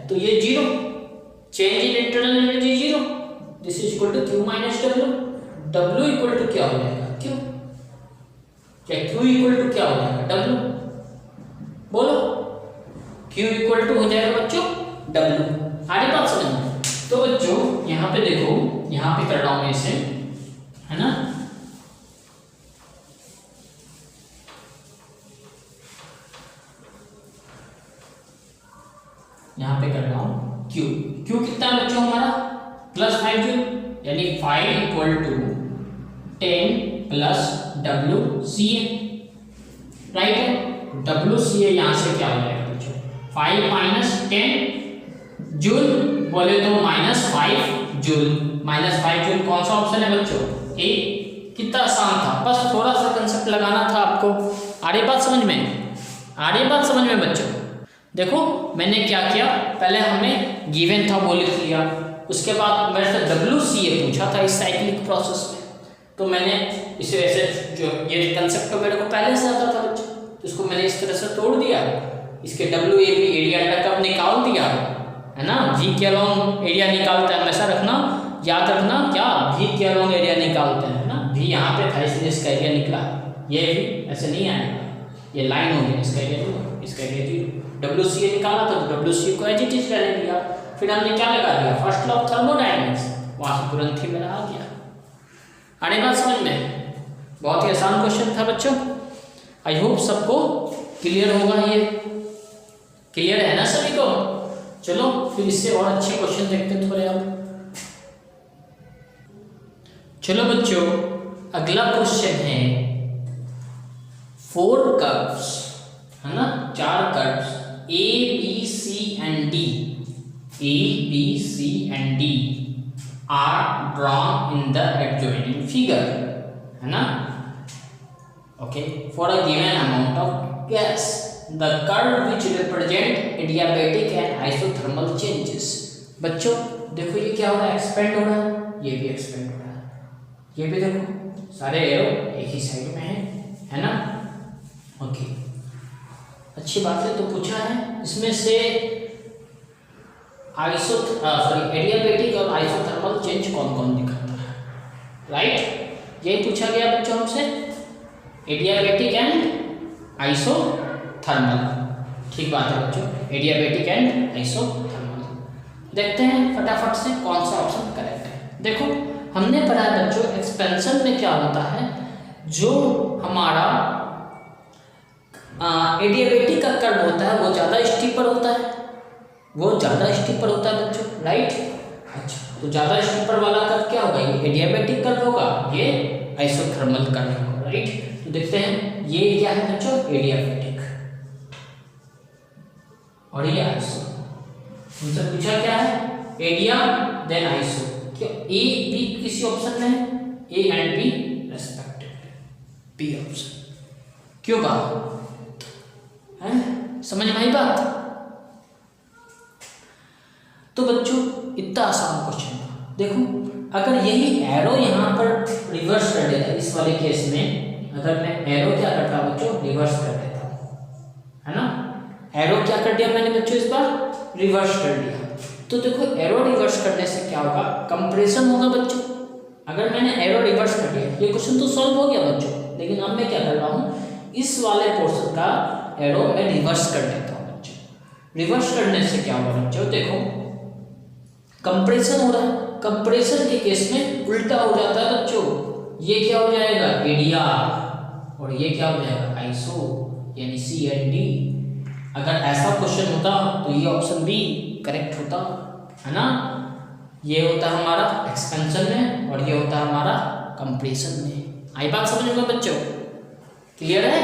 तो ये 0, change in internal energy 0, this is equal to Q minus W, W equal to क्या हो जाएगा Q, क्या Q इक्वल टू क्या हो जाएगा W, बोलो Q इक्वल टू हो जाएगा बच्चों W, आगे बात समझ में। तो बच्चों यहाँ पे देखो, यहाँ पे कर रहा हूँ मैं इसे, है ना, यहाँ पे कर रहा हूँ Q, Q कितना है बच्चों हमारा प्लस 5 जूल, यानी 5 equal to 10 plus WCA, right है, WCA यहाँ से क्या हो जाएगा बच्चों 5 माइनस 10 जूल, बोले तो माइनस 5 जूल, माइनस 5 जूल कौन सा ऑप्शन है बच्चों ए, कितना आसान था, बस थोड़ा सा कंसेप्ट लगाना था आपको, आ रही बात समझ में, आ रही बात समझ में बच्चों। देखो मैंने क्या किया, पहले हमें गिवन था वो लिख लिया, उसके बाद मेरे से WCA पूछा था इस साइक्लिक प्रोसेस में, तो मैंने इसे ऐसे, जो ये कंसेप्ट तो मेरे को पहले से आता था बच्चों, तो इसको मैंने इस तरह से तोड़ दिया, इसके WAB एरिया अंडर कप निकाल दिया, है ना, V के अलोंग एरिया निकालते हैं, हमेशा रखना, याद रखना क्या, V के अलोंग एरिया निकालते हैं ना, V यहाँ पे था इसलिए इसका एरिया निकला, ये भी ऐसे नहीं आएगा, ये लाइन हो गई, इसका एरिया 0, इसका एरिया 0, WCA निकाला तो WCA को एज इट इज रहने दिया, फिर हमने क्या लगा दिया फर्स्ट लॉ ऑफ थर्मोडायनेमिक्स, वहाँ से तुरंत ही मेरा आ गया, आने बात समझ में, बहुत ही आसान क्वेश्चन था बच्चों, आई होप सबको क्लियर होगा, ये क्लियर है ना सभी को। चलो फिर इससे और अच्छे क्वेश्चन देखते हैं थोड़े अब। चलो बच्चों अगला क्वेश्चन है 4 कर्व्स, है ना, 4 curves A B C and D, A B C and D are drawn in the adjoining figure, है ना, okay, for a given amount of gas, the curve which represent adiabatic and isothermal changes। बच्चों देखो ये क्या हो रहा है, expand हो रहा है, ये भी एक्सपेंड हो रहा है, ये भी देखो सारे एरो एक ही साइड में है ना, ओके अच्छी बात है। तो पूछा है इसमें से एडियाबेटिक और आइसोथर्मल चेंज कौन कौन दिखाता है, राइट, यही पूछा गया बच्चों हमसे, एडियाबेटिक एंड आइसोथर्मल, ठीक बात है बच्चों, एडियाबेटिक एंड आइसोथर्मल। देखते हैं फटाफट से कौन सा ऑप्शन करेक्ट है। देखो हमने पढ़ा है बच्चों एक्सपेंशन में क्या होता है, जो हमारा एडियाबेटिक का कर्व होता है वो ज़्यादा स्टीपर होता है, वो ज़्यादा स्टीपर होता है बच्चों, राइट। अच्छा, तो ज़्यादा स्टीपर वाला कर्व क्या होगा, ये एडियाबेटिक कर्व होगा, ये आइसोथर्मल कर्व होगा, राइट। तो देखते हैं ये क्या है बच्चों, एडियाबेटिक और ये आइसो। उनसे पूछा क्या है, एडिया देन आइसो, क्या ए बी किसी ऑप्शन में है, A and B respectively, B option. क्यों कहा है, समझ में आई बात। तो बच्चों इतना आसान क्वेश्चन था। देखो अगर यही एरो यहाँ पर रिवर्स कर देता, इस वाले केस में अगर मैं एरो क्या करता बच्चों, रिवर्स कर देता, है ना, एरो क्या कर दिया मैंने बच्चों, इस बार रिवर्स कर दिया। तो देखो एरो रिवर्स करने से क्या होगा, कंप्रेशन होगा बच्चों। अगर मैंने एरो रिवर्स कर दिया, ये क्वेश्चन तो सॉल्व हो गया बच्चों, लेकिन अब मैं क्या कर रहा हूँ, इस वाले पोर्शन का एरो मैं रिवर्स कर देता हूँ बच्चों। रिवर्स करने से क्या होगा बच्चों, देखो कंप्रेशन हो रहा है, कंप्रेशन के केस में उल्टा हो जाता है बच्चों, ये क्या हो जाएगा, एडिया, और ये क्या हो जाएगा, आइसो, यानी सी एंड डी। अगर ऐसा क्वेश्चन होता तो ये ऑप्शन बी करेक्ट होता, है ना। ये होता है हमारा एक्सपेंशन में और ये होता है हमारा कंप्रेशन में। आई बात समझ में बच्चों, क्लियर है।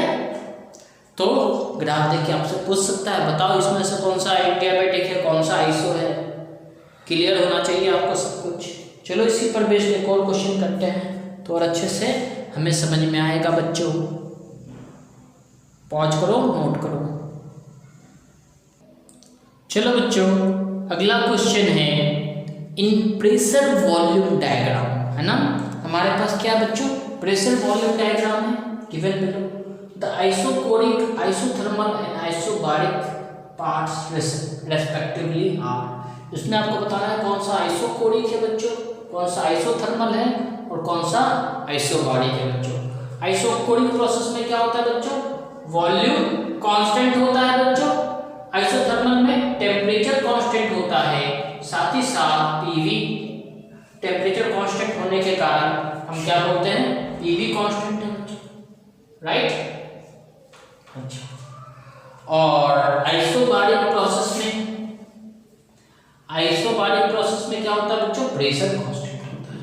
तो ग्राफ देख के आपसे पूछ सकता है, बताओ इसमें से कौन सा एडियाबेटिक है, कौन सा आइसो है। क्लियर होना चाहिए आपको सब कुछ। चलो इसी पर बेस्ड एक और क्वेश्चन करते हैं तो और अच्छे से हमें समझ में आएगा बच्चों। पॉज करो, नोट करो। चलो बच्चों अगला क्वेश्चन है इन प्रेशर वॉल्यूम डायग्राम, है ना। हमारे पास क्या बच्चों, प्रेशर वॉल्यूम डायग्राम है given below. The isochoric, isothermal and isobaric parts respectively are. इसमें आपको बताना है कौन सा आइसोकोरिक है बच्चों, कौन सा आइसोथर्मल है और कौन सा आइसोबारिक है बच्चों। आइसोकोरिक प्रोसेस में क्या होता है बच्चों, वॉल्यूम कांस्टेंट होता है बच्चों। आइसोथर्मल में टेम्परेचर कांस्टेंट होता है, साथ ही साथ पीवी, टेम्परेचर कांस्टेंट होने के कारण हम क्या बोलते हैं, पीवी कांस्टेंट है बच्चों, राइट। अच्छा, और आइसोबारिक प्रोसेस में, आइसोबारिक प्रोसेस में क्या होता है बच्चों, प्रेशर कांस्टेंट होता है।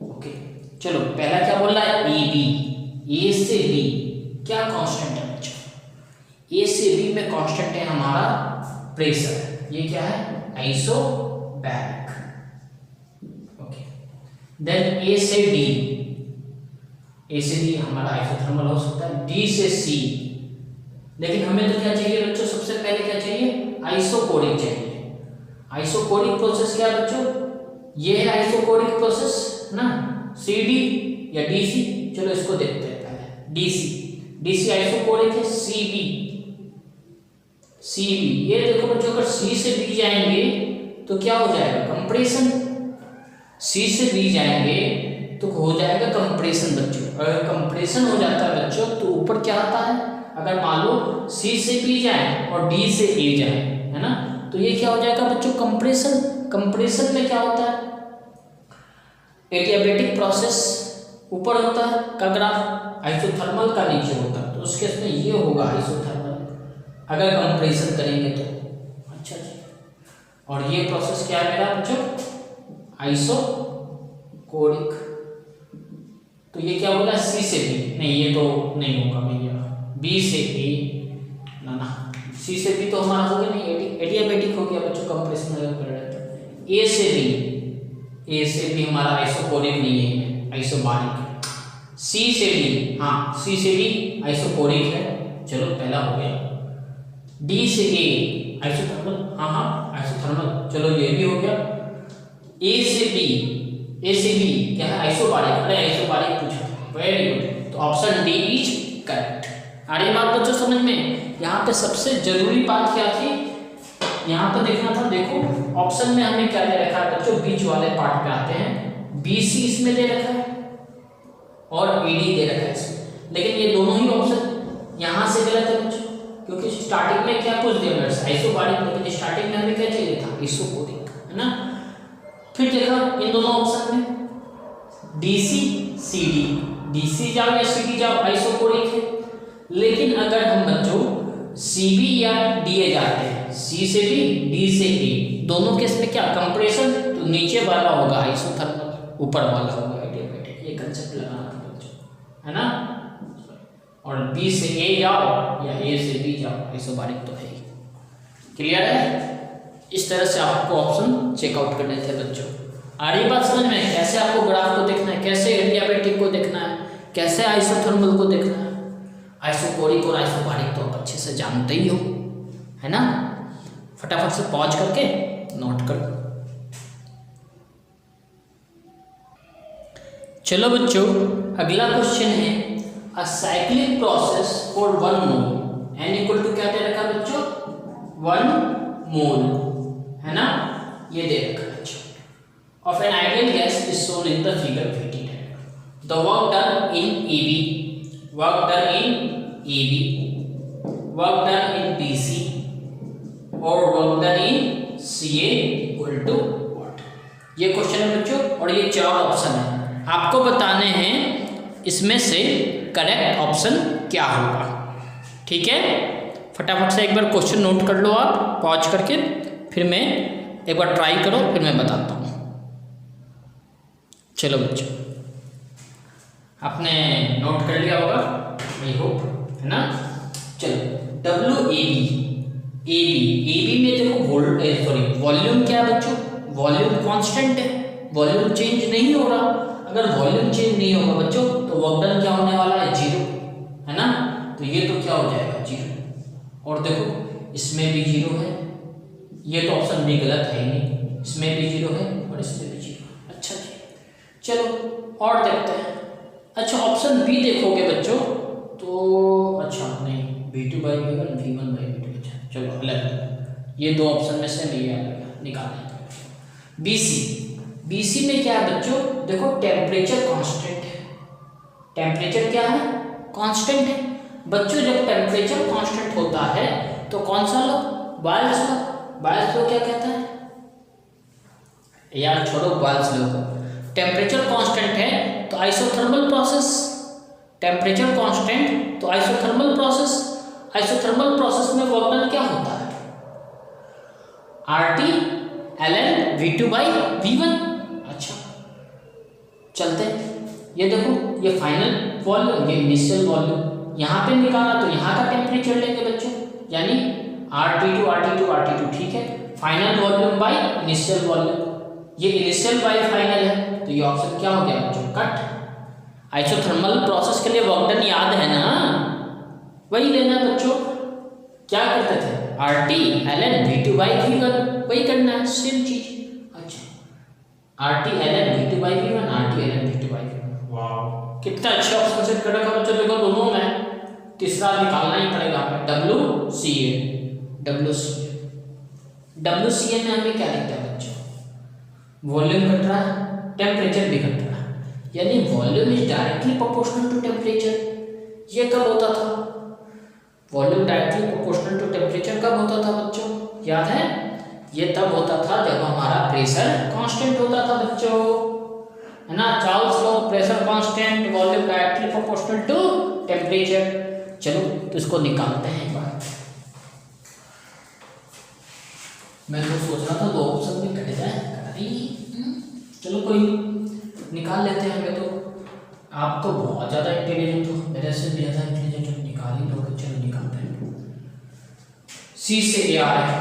ओके चलो पहला क्या बोल रहा है, ए बी, ए से बी क्या कांस्टेंट है बच्चों, ए से बी में कांस्टेंट है हमारा प्रेशर, ये क्या है आइसोबैरिक। ओके देन ए से डी, ए से डी हमारा आइसोथर्मल हो सकता है, डी से सी। लेकिन हमें तो क्या चाहिए बच्चों, सबसे पहले क्या चाहिए, आइसोकोरिक चाहिए। आइसोकोरिक प्रोसेस क्या है बच्चों, ये है आइसोकोरिक प्रोसेस ना, सी डी या डी सी। चलो इसको देखते हैं पहले, D C, D C isochoric है, सी बी, सी बी। ये देखो बच्चों अगर सी से बी जाएंगे तो क्या हो जाएगा, कंप्रेशन। सी से बी जाएंगे तो हो जाएगा कंप्रेशन बच्चों। अगर कंप्रेशन हो जाता है बच्चों तो ऊपर क्या आता है, अगर मान लो सी से बी जाए और डी से ए जाए, है ना, तो ये क्या हो जाएगा बच्चों, कंप्रेशन। कंप्रेशन में क्या होता है, एडियाबेटिक प्रोसेस ऊपर होता है का ग्राफ, आइसोथर्मल का नीचे होता है, तो उस केस में ये होगा आइसोथर्मल अगर कंप्रेशन करेंगे तो। अच्छा जी, और ये प्रोसेस क्या है मेरा बच्चों, आइसोकोरिक। तो ये क्या होगा, सी से बी, नहीं ये तो नहीं होगा भैया, बी से ए, ना सी से बी तो हमारा हो गया नहीं, एडियाबेटिक हो गया बच्चों, कंप्रेशन अगर कर रहे तो। ए से बी, ए से बी हमारा आइसोकोरिक नहीं है, आइसोबारिक। सी से डी, हाँ सी से डी आइसोकोरिक है, चलो पहला हो गया। डी से ए आइसोथर्मल, हाँ आइसोथर्मल, चलो ये भी हो गया। ए से बी, ए से बी क्या है, आइसोबारिक। अरे आइसोबारिक पूछा, वेरी गुड, तो ऑप्शन डी इज करेक्ट। आ रही बात बच्चों समझ में। यहाँ पे सबसे जरूरी बात क्या थी, यहाँ पे देखना था, देखो ऑप्शन में हमें क्या दे रखा है बच्चों, बीच वाले पार्ट पे आते हैं, बीसी इसमें दे रखा है और ईडी दे रखा है इसमें, लेकिन ये दोनों ही ऑप्शन यहाँ से गलत है बच्चों, क्योंकि स्टार्टिंग में क्या कुछ दिया आइसोबारिक, लेकिन स्टार्टिंग में हमें क्या चाहिए था, आइसोकोरिक, है ना। फिर देखा इन दोनों ऑप्शन में DC CD, DC जाओ या CD जाओ आइसोकोरिक है। लेकिन अगर हम बच्चों CB या DA जाते हैं, C से B D से A, दोनों केस में क्या कंप्रेशन, तो नीचे वाला होगा आइसोथर्मल, ऊपर वाला होगा एडियाबैटिक। ये कंसेप्ट लगाना था बच्चों, है ना। और B से A जाओ या A से B जाओ आइसोबारिक तो है ही। क्लियर है। इस तरह से आपको ऑप्शन चेकआउट करने थे बच्चों। आ रही बात समझ में, कैसे आपको ग्राफ को देखना है, कैसे एडियाबैटिक को देखना है, कैसे आइसोथर्मल को देखना है। आइसोकोरिक और आइसोबारिक तो आप अच्छे से जानते ही हो, है ना। फटाफट से पॉज करके नोट करो। चलो बच्चों, अगला क्वेश्चन है a cyclic process for 1 mole n equal to क्या दे रखा बच्चों 1 मोल, है ना। ये दे रखा बच्चों of an ideal gas is shown in the figure 50. The work done in AB, work done in AB, work done in BC और work done in CA equal to what. ये क्वेश्चन है बच्चों और ये 4 ऑप्शन है, आपको बताने हैं इसमें से करेक्ट ऑप्शन क्या होगा। ठीक है, फटाफट से एक बार क्वेश्चन नोट कर लो आप पॉज करके, फिर मैं एक बार ट्राई करो, फिर मैं बताता हूँ। चलो बच्चों, आपने नोट कर लिया होगा आई होप, है ना। चलो AB में देखो वॉल्यूम क्या है बच्चों, वॉल्यूम कांस्टेंट है, वॉल्यूम चेंज नहीं हो रहा। अगर वॉल्यूम चेंज नहीं होगा बच्चों तो वर्क डन क्या होने वाला है 0, है ना। तो ये तो क्या हो जाएगा 0, और देखो इसमें भी 0 है, ये तो ऑप्शन भी गलत है ही नहीं, इसमें भी 0 है और इसमें भी 0। अच्छा जी, चलो और देखते हैं। अच्छा ऑप्शन बी देखोगे बच्चों तो अच्छा नहीं, V2/V1 V1/V2, अच्छा चलो अलग, ये 2 ऑप्शन में से नहीं आएगा, निकालना है। BC में क्या है बच्चों, देखो टेम्परेचर कांस्टेंट है, टेम्परेचर क्या है कांस्टेंट है बच्चों। जब टेम्परेचर कांस्टेंट होता है तो कौन सा लो, बॉयल्स लो क्या कहता है यार, छोड़ो बॉयल्स लो। टेम्परेचर कांस्टेंट है तो आइसोथर्मल प्रोसेस, टेम्परेचर कांस्टेंट तो आइसोथर्मल प्रोसेस, आइसोथर्मल प्रोसेस में वर्क डन क्या होता है RT ln V2/V1। अच्छा चलते हैं, ये देखो ये फाइनल वॉल्यूम, ये इनिशियल वॉल्यूम, यहाँ पे निकाला तो यहाँ का टेम्परेचर लेंगे बच्चों, यानी RT2 ठीक है। Final volume by initial volume, ये इनिशियल बाय फाइनल है, तो ये ऑप्शन क्या हो गया बच्चों कट। आइसोथर्मल प्रोसेस के लिए वर्क डन याद है ना, वही लेना है बच्चों। क्या करते थे RT ln V2/V1, वही करना है सेम चीज। अच्छा RT ln V2/V1, RT ln V2/V1, वाह कितना अच्छा ऑप्शन सेट कर रखा बच्चों। देखो दोनों में तीसरा निकालना ही पड़ेगा, WCA में हमें क्या लिखता है बच्चों, वॉल्यूम घट रहा है, टेम्परेचर भी घट रहा है, यानी volume is directly proportional to temperature. ये कब होता था, volume directly proportional to temperature कब होता था बच्चों, याद है। ये तब होता था जब हमारा प्रेशर कांस्टेंट होता था बच्चों, है ना। Charles law, pressure constant, volume directly proportional to temperature. चलो तो इसको निकालते हैं एक बार। मैं तो सोच रहा था 2 ऑप्शन में कट जाए, चलो कोई निकाल लेते हैं। हमें तो आप तो बहुत ज़्यादा इंटेलिजेंट हो, मेरे से भी ज़्यादा इंटेलिजेंट हो, निकाल ही लोगे। चलो निकालते हैं। C से A आ रहा है,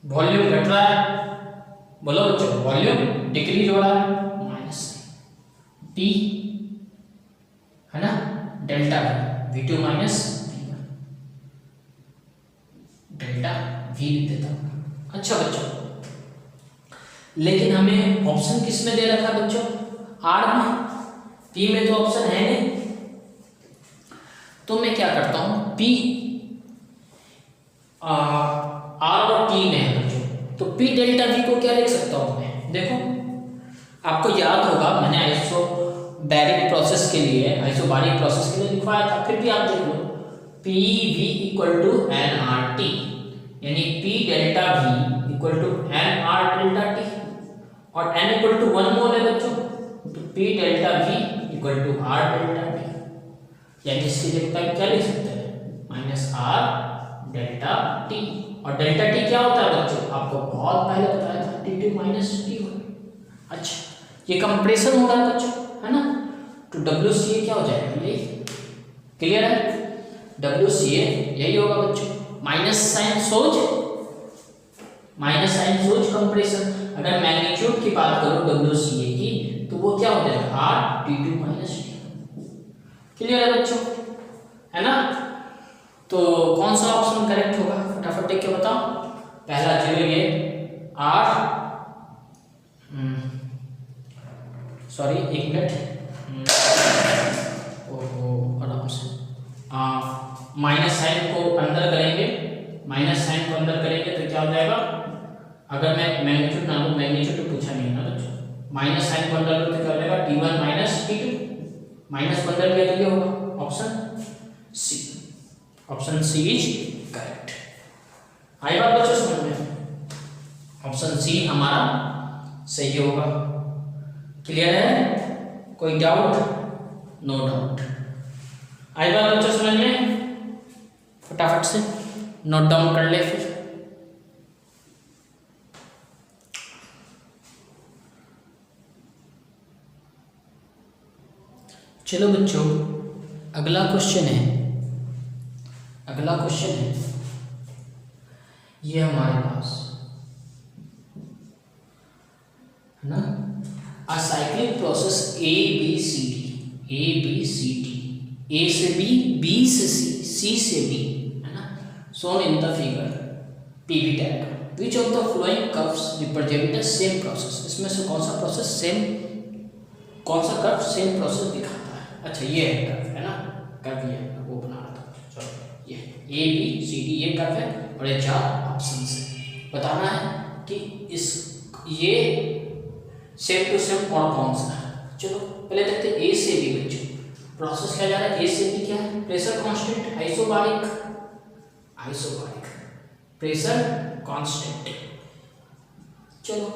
वॉल्यूम घट रहा है, बोलो बच्चों वॉल्यूम डिक्रीज हो रहा है, माइनस P है ना, delta V2 minus V1, delta V लिख देता हूँ। अच्छा बच्चों, लेकिन हमें ऑप्शन किस में दे रखा है बच्चों, R में, P में तो ऑप्शन है नहीं। तो मैं क्या करता हूँ, P R और T में है बच्चों, तो P डेल्टा V को क्या लिख सकता हूँ मैं, देखो आपको याद होगा मैंने आइसोबैरिक प्रोसेस के लिए, आइसोबारिक प्रोसेस के लिए लिखवाया था, फिर भी आप देख लो PV इक्वल टू NRT, यानी P delta V equal to NR delta T। और n इक्वल टू 1 मोल है बच्चों, तो P delta V equal to R delta T, यानी इसकी जगह क्या लिख सकते हैं माइनस R डेल्टा T। और डेल्टा T क्या होता है बच्चों, आपको बहुत पहले बताया था T2 माइनस T1। अच्छा, ये कंप्रेशन हो रहा है बच्चों, है ना, तो WCA क्या हो जाएगा, यही क्लियर है, WCA यही होगा बच्चों, माइनस साइन सोच कंप्रेशन। अगर मैग्नीट्यूड की बात करो WCA की, तो वो क्या हो जाएगा R T2 minus T। Clear है बच्चों, है ना। तो कौन सा ऑप्शन करेक्ट होगा, फटाफट देख के बताओ। पहला जो ये R, सॉरी एक मिनट, आराम से, माइनस साइन को अंदर करेंगे, तो क्या हो जाएगा, अगर मैं मैग्नीट्यूड ना लूँ, मैग्नीट्यूड तो पूछा नहीं ना बच्चों, माइनस साइन को अंदर लो तो क्या हो जाएगा T1 माइनस T2, माइनस को अंदर लिया तो ये होगा ऑप्शन सी इज करेक्ट। आई बात बच्चों समझ में, ऑप्शन सी हमारा सही होगा। क्लियर है, कोई डाउट, नो डाउट। आई बात बच्चों समझ में, फटाफट से नोट डाउन कर ले फिर। चलो बच्चों, अगला क्वेश्चन है ये हमारे पास, है ना, अ cyclic process A B C D, A से B से C से D, है ना, shown in the figure PV diagram, which of the following curves represent the same process, इसमें से कौन सा कर्व सेम प्रोसेस दिखाता है। अच्छा, ये है कर्व, है ना, कर्व ये वो बना रहा था, चलो ये A B C D ये कर्व है, और ये 4 ऑप्शन है, बताना है कि ये सेम टू सेम और कौन सा है। चलो पहले देखते हैं A से B बच्चों, प्रोसेस क्या जा रहा है, A से B क्या है, pressure constant, isobaric pressure constant. चलो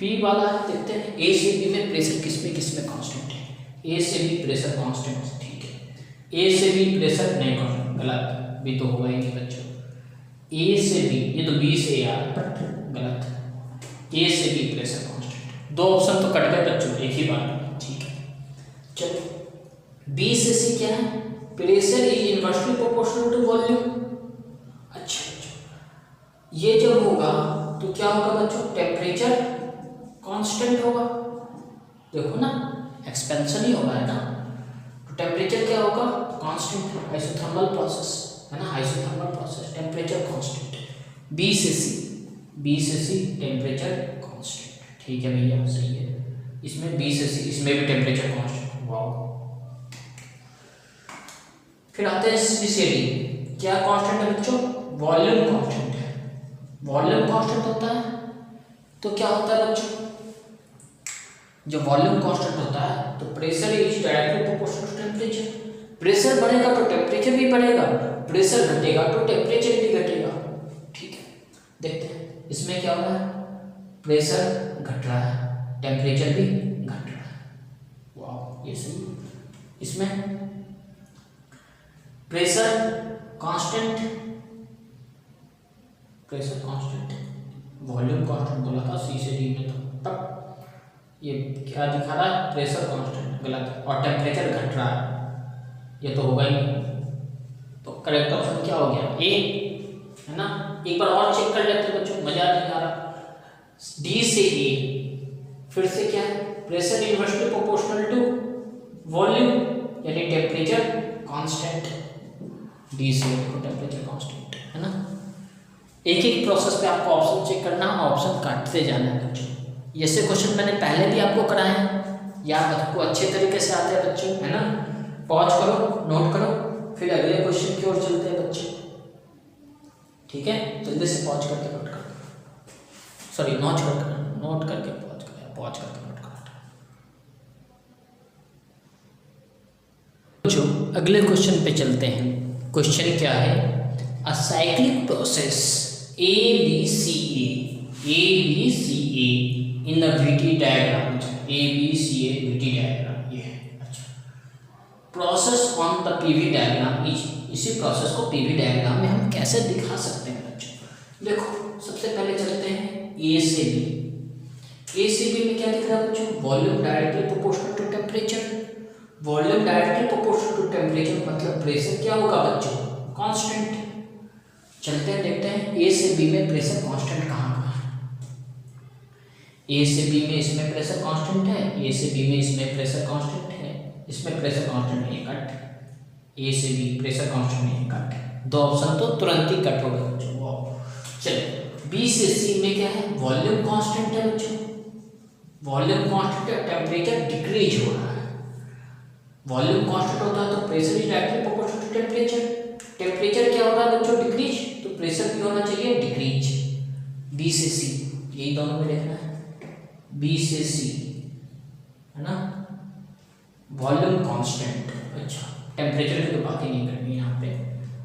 P वाला देखते हैं, A से B में प्रेशर किसमें कांस्टेंट है, A से B प्रेशर कांस्टेंट, ठीक है, A से B प्रेशर नहीं कांस्टेंट, गलत, भी तो होगा ही नहीं बच्चों, A से B, ये तो B से यार, गलत, A से B प्रेशर कांस्टेंट, 2 ऑप्शन तो कट गए बच्चों एक ही बार, ठीक है। चलो B से C क्या है, pressure is inversely proportional to volume. अच्छा, ये जब होगा तो क्या होगा बच्चों, टेम्परेचर कांस्टेंट होगा, देखो ना, एक्सपेंशन ही होगा, है ना, तो टेम्परेचर क्या होगा, कांस्टेंट, आइसोथर्मल प्रोसेस, है ना, isothermal process, temperature constant. B से C टेम्परेचर कांस्टेंट, ठीक है भैया, सही है, इसमें B से C, इसमें भी टेम्परेचर कांस्टेंट, वाओ। फिर आते हैं C से D, क्या कांस्टेंट है बच्चों, वॉल्यूम कांस्टेंट है, वॉल्यूम कांस्टेंट होता है तो क्या होता है बच्चों, जब वॉल्यूम कांस्टेंट होता है तो pressure is directly proportional to temperature, pressure बढ़ेगा तो टेम्परेचर भी बढ़ेगा, प्रेशर घटेगा तो टेम्परेचर भी घटेगा, ठीक है। देखते हैं इसमें क्या हो रहा है, प्रेशर घट रहा है, टेम्परेचर भी घट रहा है, वाह ये सही है। इसमें प्रेशर कांस्टेंट, वॉल्यूम कांस्टेंट बोला था C से D में, तो तब ये क्या दिखा रहा है, प्रेशर कांस्टेंट, गलत, और टेम्परेचर घट रहा है, ये तो होगा ही नहीं, तो करेक्ट ऑप्शन क्या हो गया, A, है ना। एक बार और चेक कर लेते हैं बच्चों, मजा नहीं आ रहा, D से A, फिर से क्या है, pressure inversely proportional to volume, यानी टेम्परेचर कांस्टेंट, D से टेम्परेचर कांस्टेंट, है ना। एक एक प्रोसेस पे आपको ऑप्शन चेक करना, ऑप्शन काटते जाना है बच्चों। ऐसे क्वेश्चन मैंने पहले भी आपको कराए हैं, याद आपको अच्छे तरीके से आते हैं बच्चों, है ना। पॉज करो, नोट करो, फिर अगले क्वेश्चन की ओर चलते हैं बच्चे, ठीक है। जल्दी से पॉज करके नोट करो, सॉरी नोट करके पॉज करके नोट करो। बच्चों अगले क्वेश्चन पे चलते हैं। क्वेश्चन क्या है, a cyclic process ABCA ABCA in the VT diagram, ABCA VT diagram ये है। अच्छा, process on the PV diagram, इसी प्रोसेस को PV डायग्राम में हम कैसे दिखा सकते हैं बच्चों। देखो सबसे पहले चलते हैं A से B। A से B में क्या दिख रहा है बच्चों, volume directly proportional to temperature. Volume directly proportional to temperature मतलब प्रेशर क्या होगा बच्चों, कांस्टेंट। चलते हैं देखते हैं A से B में प्रेशर कांस्टेंट कहाँ का है। A से B में इसमें प्रेशर कांस्टेंट है, A से B में इसमें प्रेशर कांस्टेंट है, इसमें प्रेशर कांस्टेंट नहीं कट। A से B प्रेशर कांस्टेंट नहीं कट, दो ऑप्शन तो तुरंत ही कट हो गए बच्चों। चलिए B से C में क्या है, वॉल्यूम कांस्टेंट है बच्चों, वॉल्यूम कांस्टेंट है, टेम्परेचर डिक्रीज हो रहा है। वॉल्यूम कांस्टेंट होता है तो pressure is directly proportional to temperature. Temperature क्या हो रहा है बच्चों, डिक्रीज, तो प्रेशर भी होना चाहिए डिक्रीज। B से C यही दोनों में देखना है, B से C है ना, वॉल्यूम कांस्टेंट। अच्छा, टेम्परेचर की तो बात ही नहीं करनी है यहाँ पे,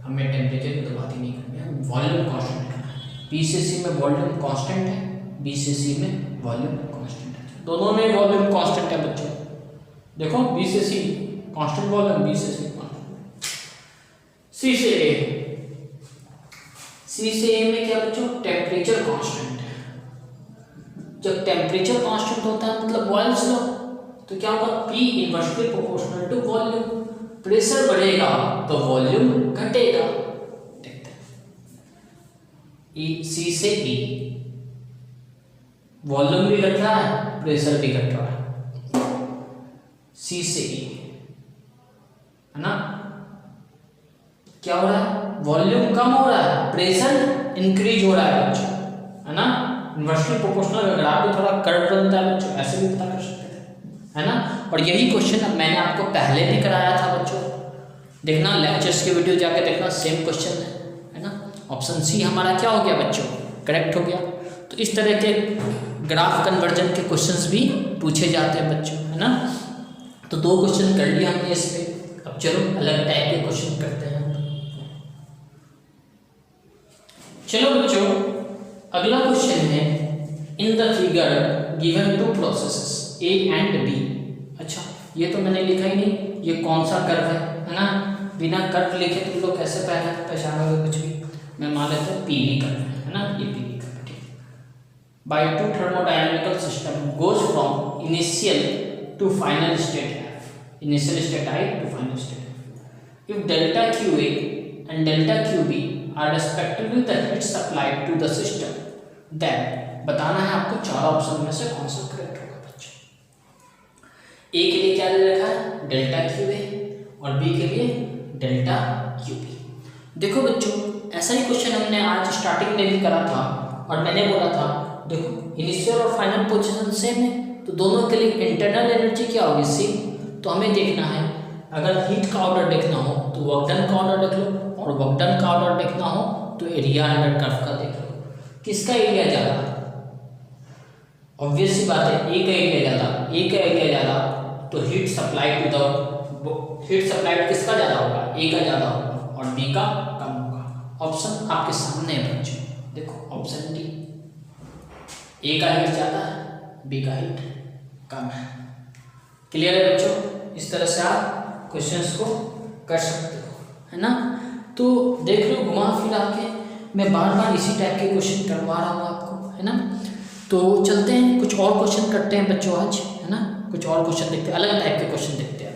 हमें टेम्परेचर की तो बात ही नहीं करनी है, वॉल्यूम कांस्टेंट करना है। B से C में वॉल्यूम कांस्टेंट है, B से C में वॉल्यूम कांस्टेंट है, दोनों में वॉल्यूम कांस्टेंट है बच्चों। देखो B से C कांस्टेंट वॉल्यूम, B से C कांस्टेंट। C से A, C से A में क्या बच्चों, टेम्परेचर कांस्टेंट है। जब टेम्परेचर कांस्टेंट होता है मतलब बॉयल्स लॉ, तो क्या होगा, P inversely proportional to volume. Pressure बढ़ेगा तो वॉल्यूम घटेगा। देखते हैं C से E, वॉल्यूम भी घट रहा है, प्रेशर भी घट रहा है। C से E है ना, क्या हो रहा है, वॉल्यूम कम हो रहा है, प्रेशर इंक्रीज हो रहा है बच्चों, है ना। इनवर्सली प्रोपोर्शनल अगर आप भी थोड़ा कर्व बनता है बच्चों, ऐसे भी पता कर सकते थे, है ना। और यही क्वेश्चन अब मैंने आपको पहले भी कराया था बच्चों, देखना लेक्चर्स के वीडियो जाके देखना, सेम क्वेश्चन है ना। ऑप्शन सी हमारा क्या हो गया बच्चों, करेक्ट हो गया। तो इस तरह के ग्राफ कन्वर्जन के क्वेश्चंस भी पूछे जाते हैं बच्चों, है ना। तो दो क्वेश्चन कर लिया हमने इस पे, अब चलो अलग टाइप के क्वेश्चन करते हैं। चलो बच्चों अगला क्वेश्चन है, in the figure given two processes A and B। अच्छा, ये तो मैंने लिखा ही नहीं, ये कौन सा कर्व है ना, बिना कर्व लिखे तुम लोग कैसे पहचानोगे कुछ भी। मैं मान लेता हूँ PV कर्व है ना, ये PV कर्व ठीक। By to thermodynamical system goes from initial to final state F, initial state I to final state F। If delta QA and delta QB are respectively the heat supplied to the system, then बताना है आपको चार option में से कौन सा correct होगा बच्चों। A के लिए क्या दे रखा है, डेल्टा QA, और B के लिए डेल्टा QB। देखो बच्चों ऐसा ही क्वेश्चन हमने आज स्टार्टिंग में भी करा था, और मैंने बोला था देखो इनिशियल और फाइनल पोजीशन सेम है, तो दोनों के लिए इंटरनल एनर्जी क्या होगी, सेम। तो हमें देखना है अगर हीट का ऑर्डर देखना हो तो वर्क डन का ऑर्डर देख लो, और वर्क डन का ऑर्डर देखना हो तो एरिया अंडर कर्व का देख लो। किसका एरिया ज़्यादा, ऑब्वियस सी बात है ए का एरिया ज़्यादा, ए का एरिया ज़्यादा तो heat supply to the heat supplied किसका ज़्यादा होगा, ए का ज़्यादा होगा, और बी का कम होगा। ऑप्शन आपके सामने है बच्चों, देखो ऑप्शन डी, ए का हीट ज़्यादा है, बी का हीट कम है। क्लियर है बच्चों, इस तरह से आप क्वेश्चंस को कर सकते हो, है ना। तो देख लो घुमा फिरा के मैं बार बार इसी टाइप के क्वेश्चन करवा रहा हूँ आपको, है ना। तो चलते हैं कुछ और क्वेश्चन करते हैं बच्चों आज, है ना, कुछ और क्वेश्चन देखते हैं, अलग टाइप के क्वेश्चन देखते हैं।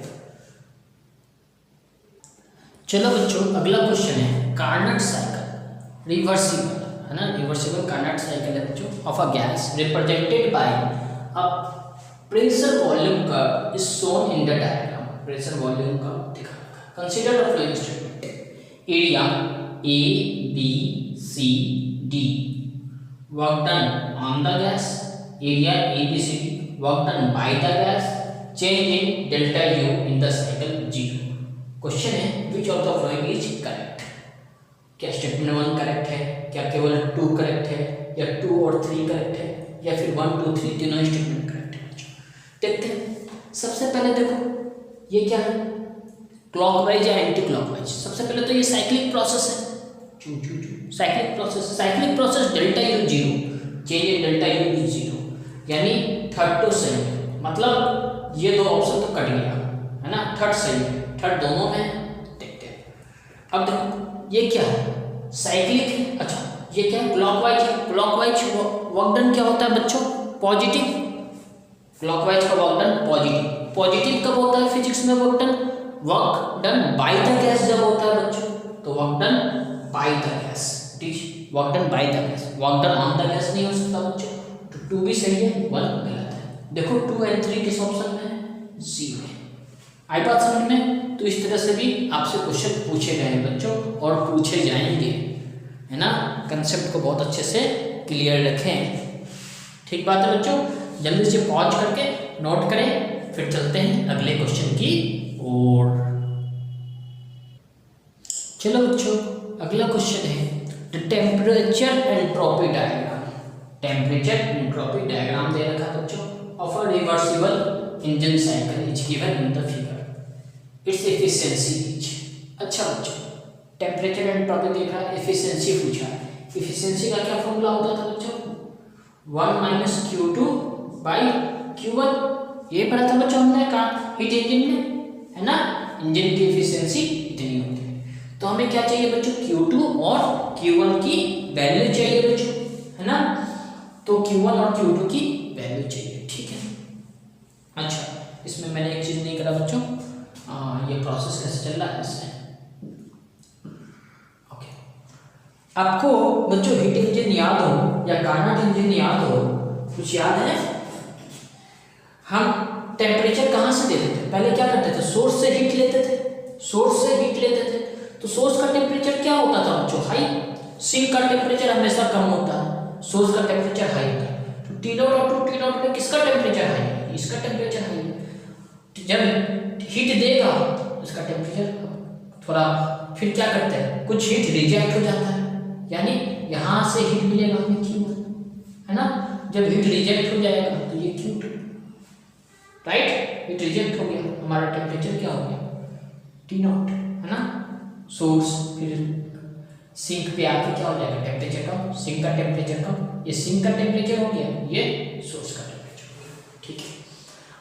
चलो बच्चों अगला क्वेश्चन है कार्नट साइकिल रिवर्सिबल, है ना, रिवर्सिबल कार्नट साइकिल है बच्चों of a gas represented by a pressure volume curve is shown in the diagram. Pressure volume curve दिखा, consider the flowing statement, area A B C D, work done on the gas, area A B C D, work done by the gas, change in delta U in the cycle 0। Question है which of the following is correct. क्या statement 1 correct है, क्या केवल 2 correct है, या 2 और 3 correct है, या फिर 1 2 3 तीनों स्टेटमेंट करेक्ट है। देखते हैं सबसे पहले, देखो ये क्या है, क्लॉकवाइज या एंटी क्लॉकवाइज। सबसे पहले तो ये साइक्लिक प्रोसेस है, साइक्लिक प्रोसेस डेल्टा U 0, जे ये डेल्टा यू भी 0, यानी थर्ड तो सही है, मतलब ये दो ऑप्शन तो कट गया है ना, थर्ड सही है, थर्ड दोनों में देखते हैं। अब देखो ये क्या है, साइक्लिक, अच्छा ये क्या है, क्लॉकवाइज है। क्लॉकवाइज वर्क डन क्या होता है बच्चों, पॉजिटिव। क्लॉकवाइज का वर्क डन पॉजिटिव। पॉजिटिव कब होता है फिजिक्स में work done, work done by the gas जब होता है बच्चों, तो work done by the gas, ठीक, work done by the gas, work done on the gas नहीं हो सकता बच्चों, तो 2 भी सही है, 1 गलत है। देखो 2 और 3 किस ऑप्शन में है, सी में। आई बात समझ में? तो इस तरह से भी आपसे क्वेश्चन पूछे गए हैं बच्चों और पूछे जाएंगे, है ना, कंसेप्ट को बहुत अच्छे से क्लियर रखें, ठीक बात है बच्चों। जल्दी से पॉज करके नोट करें, फिर चलते हैं अगले क्वेश्चन की ओर। चलो बच्चों अगला क्वेश्चन है the temperature entropy diagram. Temperature entropy diagram दे रखा है बच्चों of a reversible engine cycle is given in the figure, its efficiency is. अच्छा बच्चों टेम्परेचर एंट्रोपी देखा है, एफिशिएंसी पूछा है। एफिशिएंसी का क्या फॉर्मूला होता था बच्चों, 1 - Q2/Q1, ये पढ़ा था बच्चों हमने कहा हीट इंजन में, है ना, इंजन की एफिशिएंसी इतनी होती है। तो हमें क्या चाहिए बच्चों, Q2 और Q1 की वैल्यू चाहिए बच्चों, है ना, तो Q1 और Q2 की वैल्यू चाहिए, ठीक है। अच्छा इसमें मैंने एक चीज नहीं करा बच्चों, ये प्रोसेस कैसे चल रहा है इसमें, आपको बच्चों हीट इंजन याद हो या कार्नोट इंजन याद हो, कुछ याद है? हम टेम्परेचर कहाँ से लेते थे, पहले क्या करते थे, सोर्स से हीट लेते थे, सोर्स से हीट लेते थे, तो सोर्स का टेम्परेचर क्या होता था बच्चों, हाई। सिंक का टेम्परेचर हमेशा कम होता है, सोर्स का टेम्परेचर हाई होता है। तो T0 और T0 में किसका टेम्परेचर हाई है, इसका टेम्परेचर हाई है। जब हीट देगा इसका टेम्परेचर थोड़ा, फिर क्या करते हैं, कुछ हीट रिजेक्ट हो जाता है, यानी यहाँ से हीट मिलेगा हमें Q1, है ना, जब हीट रिजेक्ट हो जाएगा तो ये Q2, राइट, हीट रिजेक्ट हो गया, हमारा टेम्परेचर क्या हो गया, T0, है ना, सोर्स फिर सिंक पे आके क्या हो जाएगा, टेम्परेचर कम, सिंक का टेम्परेचर कम, ये सिंक का टेम्परेचर हो गया, ये सोर्स का टेम्परेचर हो गया, ठीक है।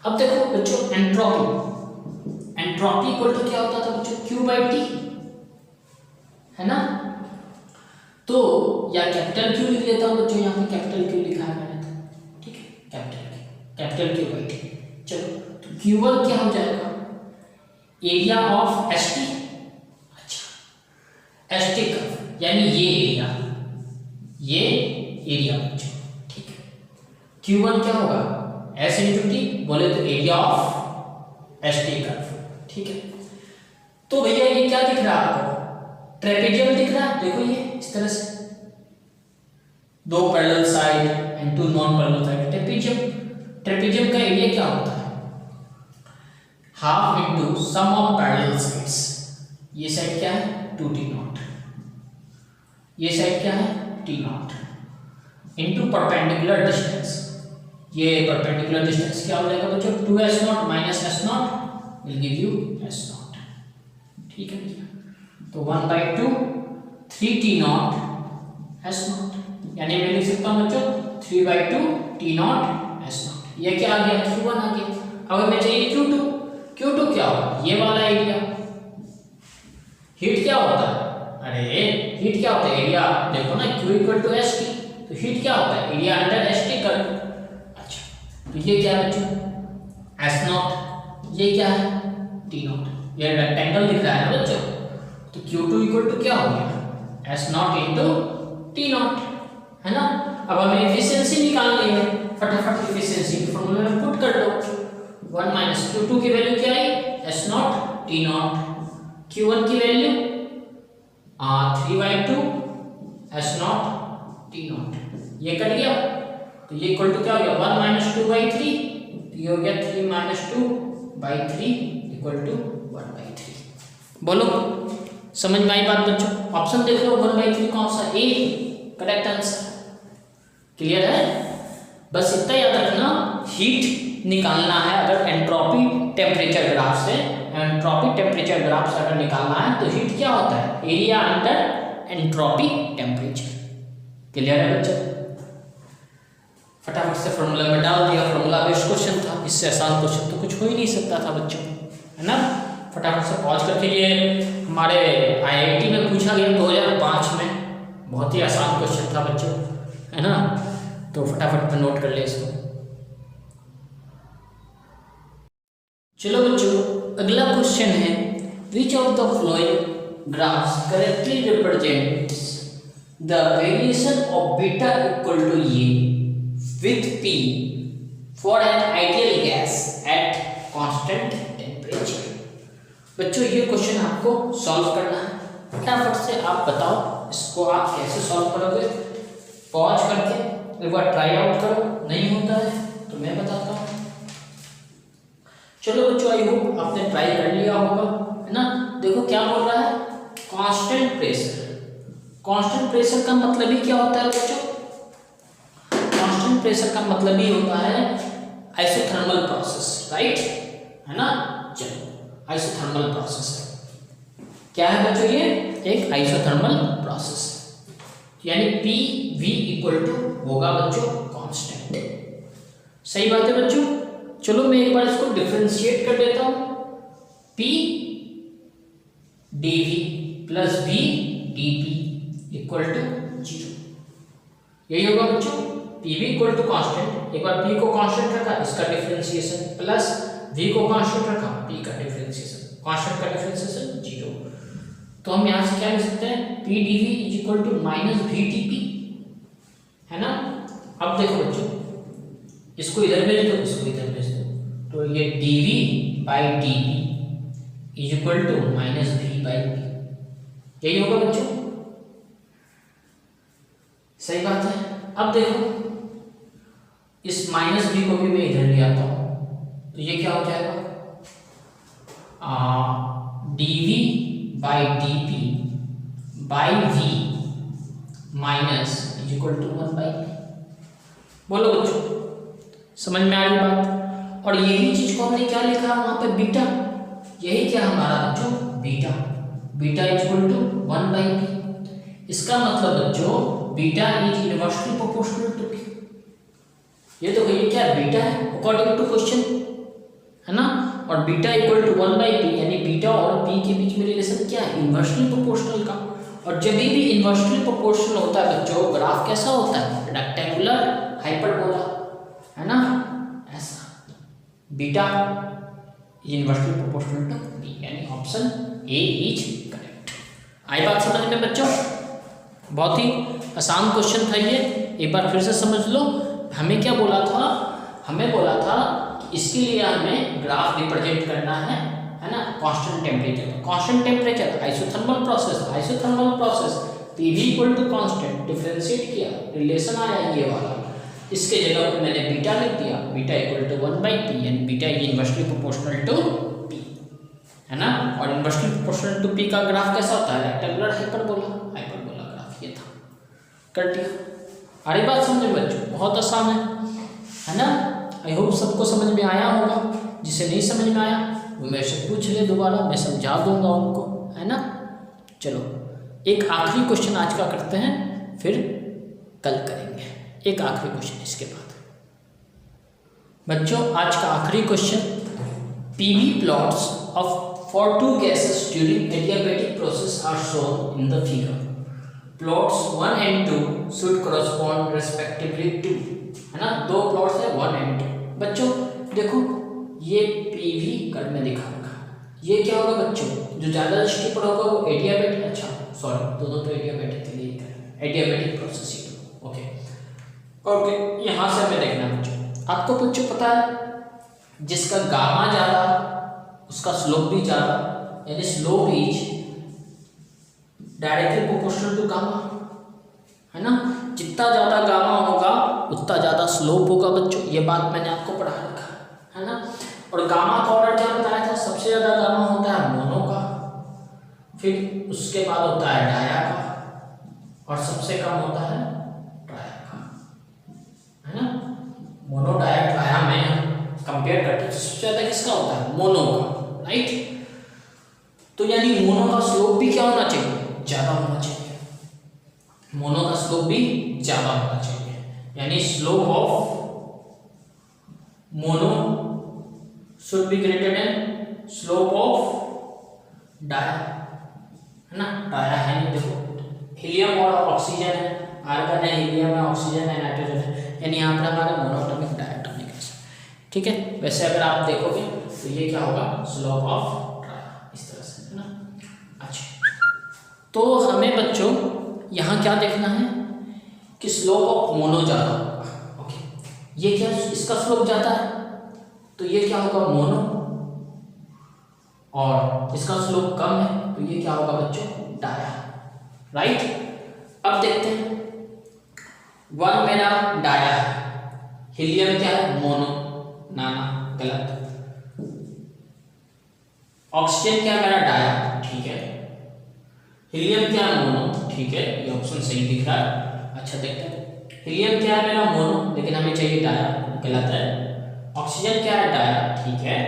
अब देखो बच्चों एंट्रोपी, एंट्रोपी इक्वल टू क्या होता था बच्चों, Q/T, है ना, तो या कैपिटल Q लिख लेता हूं बच्चों, यहाँ पे कैपिटल Q लिखा है मैंने, तो ठीक है, कैपिटल Q/T। चलो तो Q1 क्या हो जाएगा, एरिया ऑफ ST, अच्छा ST कर्व, यानी ये एरिया बच्चों, ठीक है। Q1 क्या होगा, S × T, बोले तो एरिया ऑफ ST कर्व, ठीक है। तो भैया ये क्या दिख रहा है आपको, ट्रेपेजियम दिख रहा है, देखो ये इस तरह से, 2 parallel side and 2 non parallel side, trapezium. Trapezium का एरिया क्या होता है, half into sum of parallel sides, ये साइड क्या है 2T0, ये साइड क्या है T0, इनटू परपेंडिकुलर डिस्टेंस, ये परपेंडिकुलर डिस्टेंस क्या हो जाएगा बच्चों, 2S0 - S0 will give you S0, ठीक है भैया। तो 1/2 3T0 S0, यानी मैं लिख सकता हूं बच्चों 3/2 T0 S0, ये क्या आ गया, Q1 आ गया। अब हमें चाहिए Q2, Q2 क्या होगा, ये वाला एरिया, हीट क्या होता है, अरे हीट क्या होता है, एरिया देखो ना, Q = ST, तो हीट क्या होता है, एरिया अंडर ST कर, अच्छा तो ये क्या है बच्चों S0, ये क्या है T0, ये रेक्टेंगल दिख रहा है ना बच्चों, तो Q2 = क्या हो गया S0 × T0, है ना। अब हमें एफिशिएंसी निकालनी है, फटाफट एफिशिएंसी के फॉर्मूले में पुट कर दो, 1 - Q2 की वैल्यू क्या आई, S0 T0, Q1 की वैल्यू 3/2 S0 T0, ये कट गया, तो ये इक्वल टू क्या हो गया, 1 - 2/3, ये हो गया 3 - 2/3 = 1/3। बोलो समझ में आई बात बच्चों, ऑप्शन देख लो 1/3 कौन सा, ए करेक्ट आंसर, क्लियर है। बस इतना याद रखना, हीट निकालना है अगर एंट्रोपी टेम्परेचर ग्राफ से, एंट्रोपी टेम्परेचर ग्राफ से अगर निकालना है तो हीट क्या होता है, area under entropy temperature, clear है बच्चों। फटाफट से फॉर्मूला में डाल दिया, फॉर्मूला बेस्ड क्वेश्चन था, इससे आसान क्वेश्चन तो कुछ हो ही नहीं सकता था बच्चों, है ना। फटाफट से पहुँच करके ये हमारे IIT में पूछा गया 2005 में, बहुत ही आसान क्वेश्चन था बच्चों, है ना। तो फटाफट में नोट कर ले इसको। चलो बच्चों अगला क्वेश्चन है, which of the following graphs correctly represents the variation of beta equal to A with P for an ideal gas at constant temperature. बच्चों ये क्वेश्चन आपको सॉल्व करना है, फटाफट से आप बताओ इसको आप कैसे सॉल्व करोगे। पॉज करके एक बार ट्राई आउट करो, नहीं होता है तो मैं बताता हूँ। चलो बच्चों आई होप आपने ट्राई कर लिया होगा, है ना। देखो क्या बोल रहा है, कांस्टेंट प्रेशर। कांस्टेंट प्रेशर का मतलब ही क्या होता है बच्चों, कांस्टेंट प्रेशर का मतलब ही होता है आइसोथर्मल प्रोसेस, राइट, है ना। चलो आइसोथर्मल प्रोसेस क्या है बच्चों, ये एक आइसोथर्मल प्रोसेस, यानी PV इक्वल टू होगा बच्चों कांस्टेंट। सही बात है बच्चों। चलो मैं एक बार इसको डिफरेंशिएट कर देता हूं, P dV plus V dP equal to 0, यही होगा बच्चों। PV इक्वल टू कांस्टेंट, एक बार P को कांस्टेंट रखा, इसका डिफरेंशिएशन, प्लस V को कांस्टेंट रखा, P का डिफरेंशिएशन, कांस्टेंट का डिफरेंशिएशन 0। तो हम यहाँ से क्या लिख सकते हैं, P dV is equal to minus V dP, है ना। अब देखो बच्चों इसको इधर भेज दो, इसको इधर भेज दो, तो ये dV by dP is equal to minus V by P, यही होगा बच्चों। सही बात है। अब देखो इस माइनस V को भी मैं इधर ले आता हूं, तो ये क्या हो जाएगा, dV by dP by V minus is equal to 1 by P। बोलो बच्चों समझ में आ रही बात। और यही चीज को हमने क्या लिखा वहां पे बीटा, यही क्या हमारा बच्चों beta, beta is equal to 1 by P। इसका मतलब बच्चों beta is inversely proportional to P। ये तो भैया क्या बीटा है अकॉर्डिंग टू क्वेश्चन, है ना। और beta equal to 1 by P, यानी बीटा और P के बीच में रिलेशन क्या है, इनवर्सली प्रोपोर्शनल का। और जब भी इनवर्सली प्रोपोर्शनल होता है बच्चों, ग्राफ कैसा होता है, रेक्टेंगुलर हाइपरबोला, है ना, ऐसा। Beta inversely proportional to P, यानी ऑप्शन ए इज करेक्ट। आई बात समझ में बच्चों, बहुत ही आसान क्वेश्चन था ये, एक बार फिर से समझ लो। हमें क्या बोला था, हमें बोला था कि इसके लिए हमें ग्राफ रिप्रेजेंट करना है ना, constant temperature. Constant temperature isothermal process, isothermal process PV equal to constant, differentiate किया, रिलेशन आया ये वाला, इसके जगह पर मैंने बीटा लिख दिया, beta equal to 1 by P, यानी beta inversely proportional to P, है ना। और इनवर्सली प्रोपोर्शनल टू P का ग्राफ कैसा होता है, रेक्टेंगुलर हाइपरबोला, हाइपरबोला ग्राफ ये था, कर दिया। अरे बात समझे बच्चों, बहुत आसान है ना। आई होप सबको समझ में आया होगा, जिसे नहीं समझ में आया वो मेरे से पूछ ले दोबारा, मैं समझा दूंगा उनको, है ना। चलो एक आखिरी क्वेश्चन आज का करते हैं, फिर कल करेंगे एक आखिरी क्वेश्चन इसके बाद। बच्चों आज का आखिरी question, PV plots of for two gases during adiabatic process are shown in the figure. Plots 1 and 2 should correspond respectively to, है ना, दो प्लॉट्स है 1 and 2। बच्चों देखो ये PV कर्व में दिखा रखा, ये क्या होगा बच्चों, जो ज़्यादा दृष्टि पर होगा वो एडियाबैटिक, अच्छा सॉरी दोनों तो एडियाबैटिक के लिए एडियाबैटिक प्रोसेस ही, ओके ओके। यहाँ से हमें देखना बच्चों, आपको बच्चों पता है जिसका गामा ज़्यादा उसका स्लोप भी ज़्यादा, यानी slope is directly proportional to gamma, है ना। जितना ज़्यादा गामा होगा उतना ज़्यादा स्लोप होगा बच्चों, ये बात मैंने आपको पढ़ा रखा है ना। और गामा का ऑर्डर क्या बताया था, सबसे ज़्यादा गामा होता है मोनो का, फिर उसके बाद होता है डाया का, और सबसे कम होता है ट्राया का, है ना। मोनो डाया ट्राया में कंपेयर करते हैं सबसे ज़्यादा किसका होता है, मोनो का, राइट। तो यानी मोनो का स्लोप भी क्या होना चाहिए, ज़्यादा होना चाहिए, मोनो का स्लोप भी ज़्यादा होना चाहिए, यानी slope of mono should be greater than slope of dia, है ना। डाया है नहीं, देखो हीलियम और ऑक्सीजन है, आर्गन है, हीलियम है, ऑक्सीजन है, नाइट्रोजन है, यानी यहाँ पर हमारा मोनोएटॉमिक डायटॉमिक है। ठीक है, वैसे अगर आप देखोगे तो ये क्या होगा, स्लोप ऑफ डाया, इस तरह से, है ना। अच्छा, तो हमें बच्चों यहाँ क्या देखना है कि स्लोप ऑफ मोनो ज़्यादा होगा। ओके, ये क्या, इसका स्लोप ज़्यादा है तो ये क्या होगा, मोनो, और इसका स्लोप कम है तो ये क्या होगा बच्चों, डाया। राइट, अब देखते हैं, वन मेरा डाया है, हीलियम क्या है, मोनो, नाना गलत। ऑक्सीजन क्या है मेरा, डाया, ठीक है। हीलियम क्या है, मोनो, ठीक है, ये ऑप्शन सही दिख रहा है। अच्छा देखते हैं, हीलियम क्या है मेरा, मोनो, लेकिन हमें चाहिए डाया, गलत है। ऑक्सीजन क्या है, डाया, ठीक है।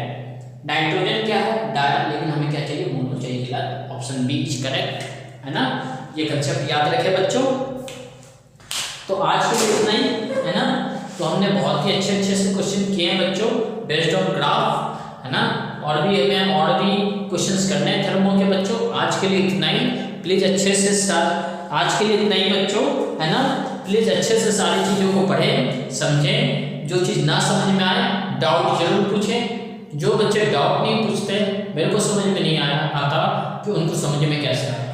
नाइट्रोजन क्या है, डाया, लेकिन हमें क्या चाहिए, मोनो चाहिए, गलत। ऑप्शन बी इज करेक्ट, है ना। ये कंसेप्ट याद रखें बच्चों। तो आज के लिए इतना ही, है ना। तो हमने बहुत ही अच्छे अच्छे से क्वेश्चन किए हैं बच्चों, बेस्ड ऑन ग्राफ, है ना। और भी हमें और भी क्वेश्चंस करने हैं थर्मो के बच्चों। आज के लिए इतना ही, प्लीज अच्छे से आज के लिए इतना ही बच्चों, है ना। प्लीज अच्छे से सारी चीज़ों को पढ़ें, समझें, जो चीज़ ना समझ में आए डाउट जरूर पूछें। जो बच्चे डाउट नहीं पूछते, मेरे को समझ में नहीं आता कि उनको समझ में कैसे आएगा।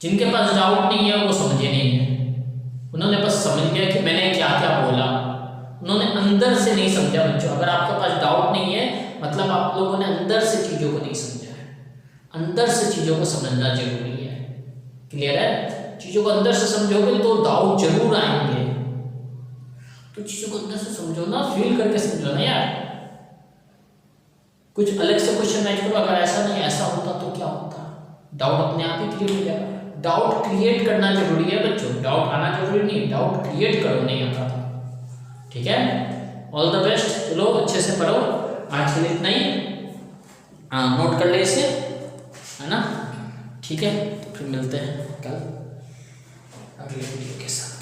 जिनके पास डाउट नहीं है वो समझे नहीं है, उन्होंने बस समझ लिया कि मैंने क्या क्या बोला, उन्होंने अंदर से नहीं समझा बच्चों। अगर आपके पास डाउट नहीं है मतलब आप लोगों ने अंदर से चीज़ों को नहीं समझा है। अंदर से चीज़ों को समझना जरूरी है, क्लियर है। चीज़ों को अंदर से समझोगे तो डाउट जरूर आएंगे, तो चीज़ों को अंदर से समझो ना, फील करके समझो ना यार। कुछ अलग से क्वेश्चन मैच करो, अगर ऐसा नहीं ऐसा होता तो क्या होता, डाउट अपने आप ही क्लियर हो जाएगा। डाउट क्रिएट करना जरूरी है बच्चों, डाउट आना जरूरी नहीं, डाउट क्रिएट करो, नहीं आता था। ठीक है, ऑल द बेस्ट, चलो अच्छे से पढ़ो। आज के लिए इतना ही, नोट कर ले इसे, है ना। ठीक है, तो फिर मिलते हैं कल अगले वीडियो के साथ।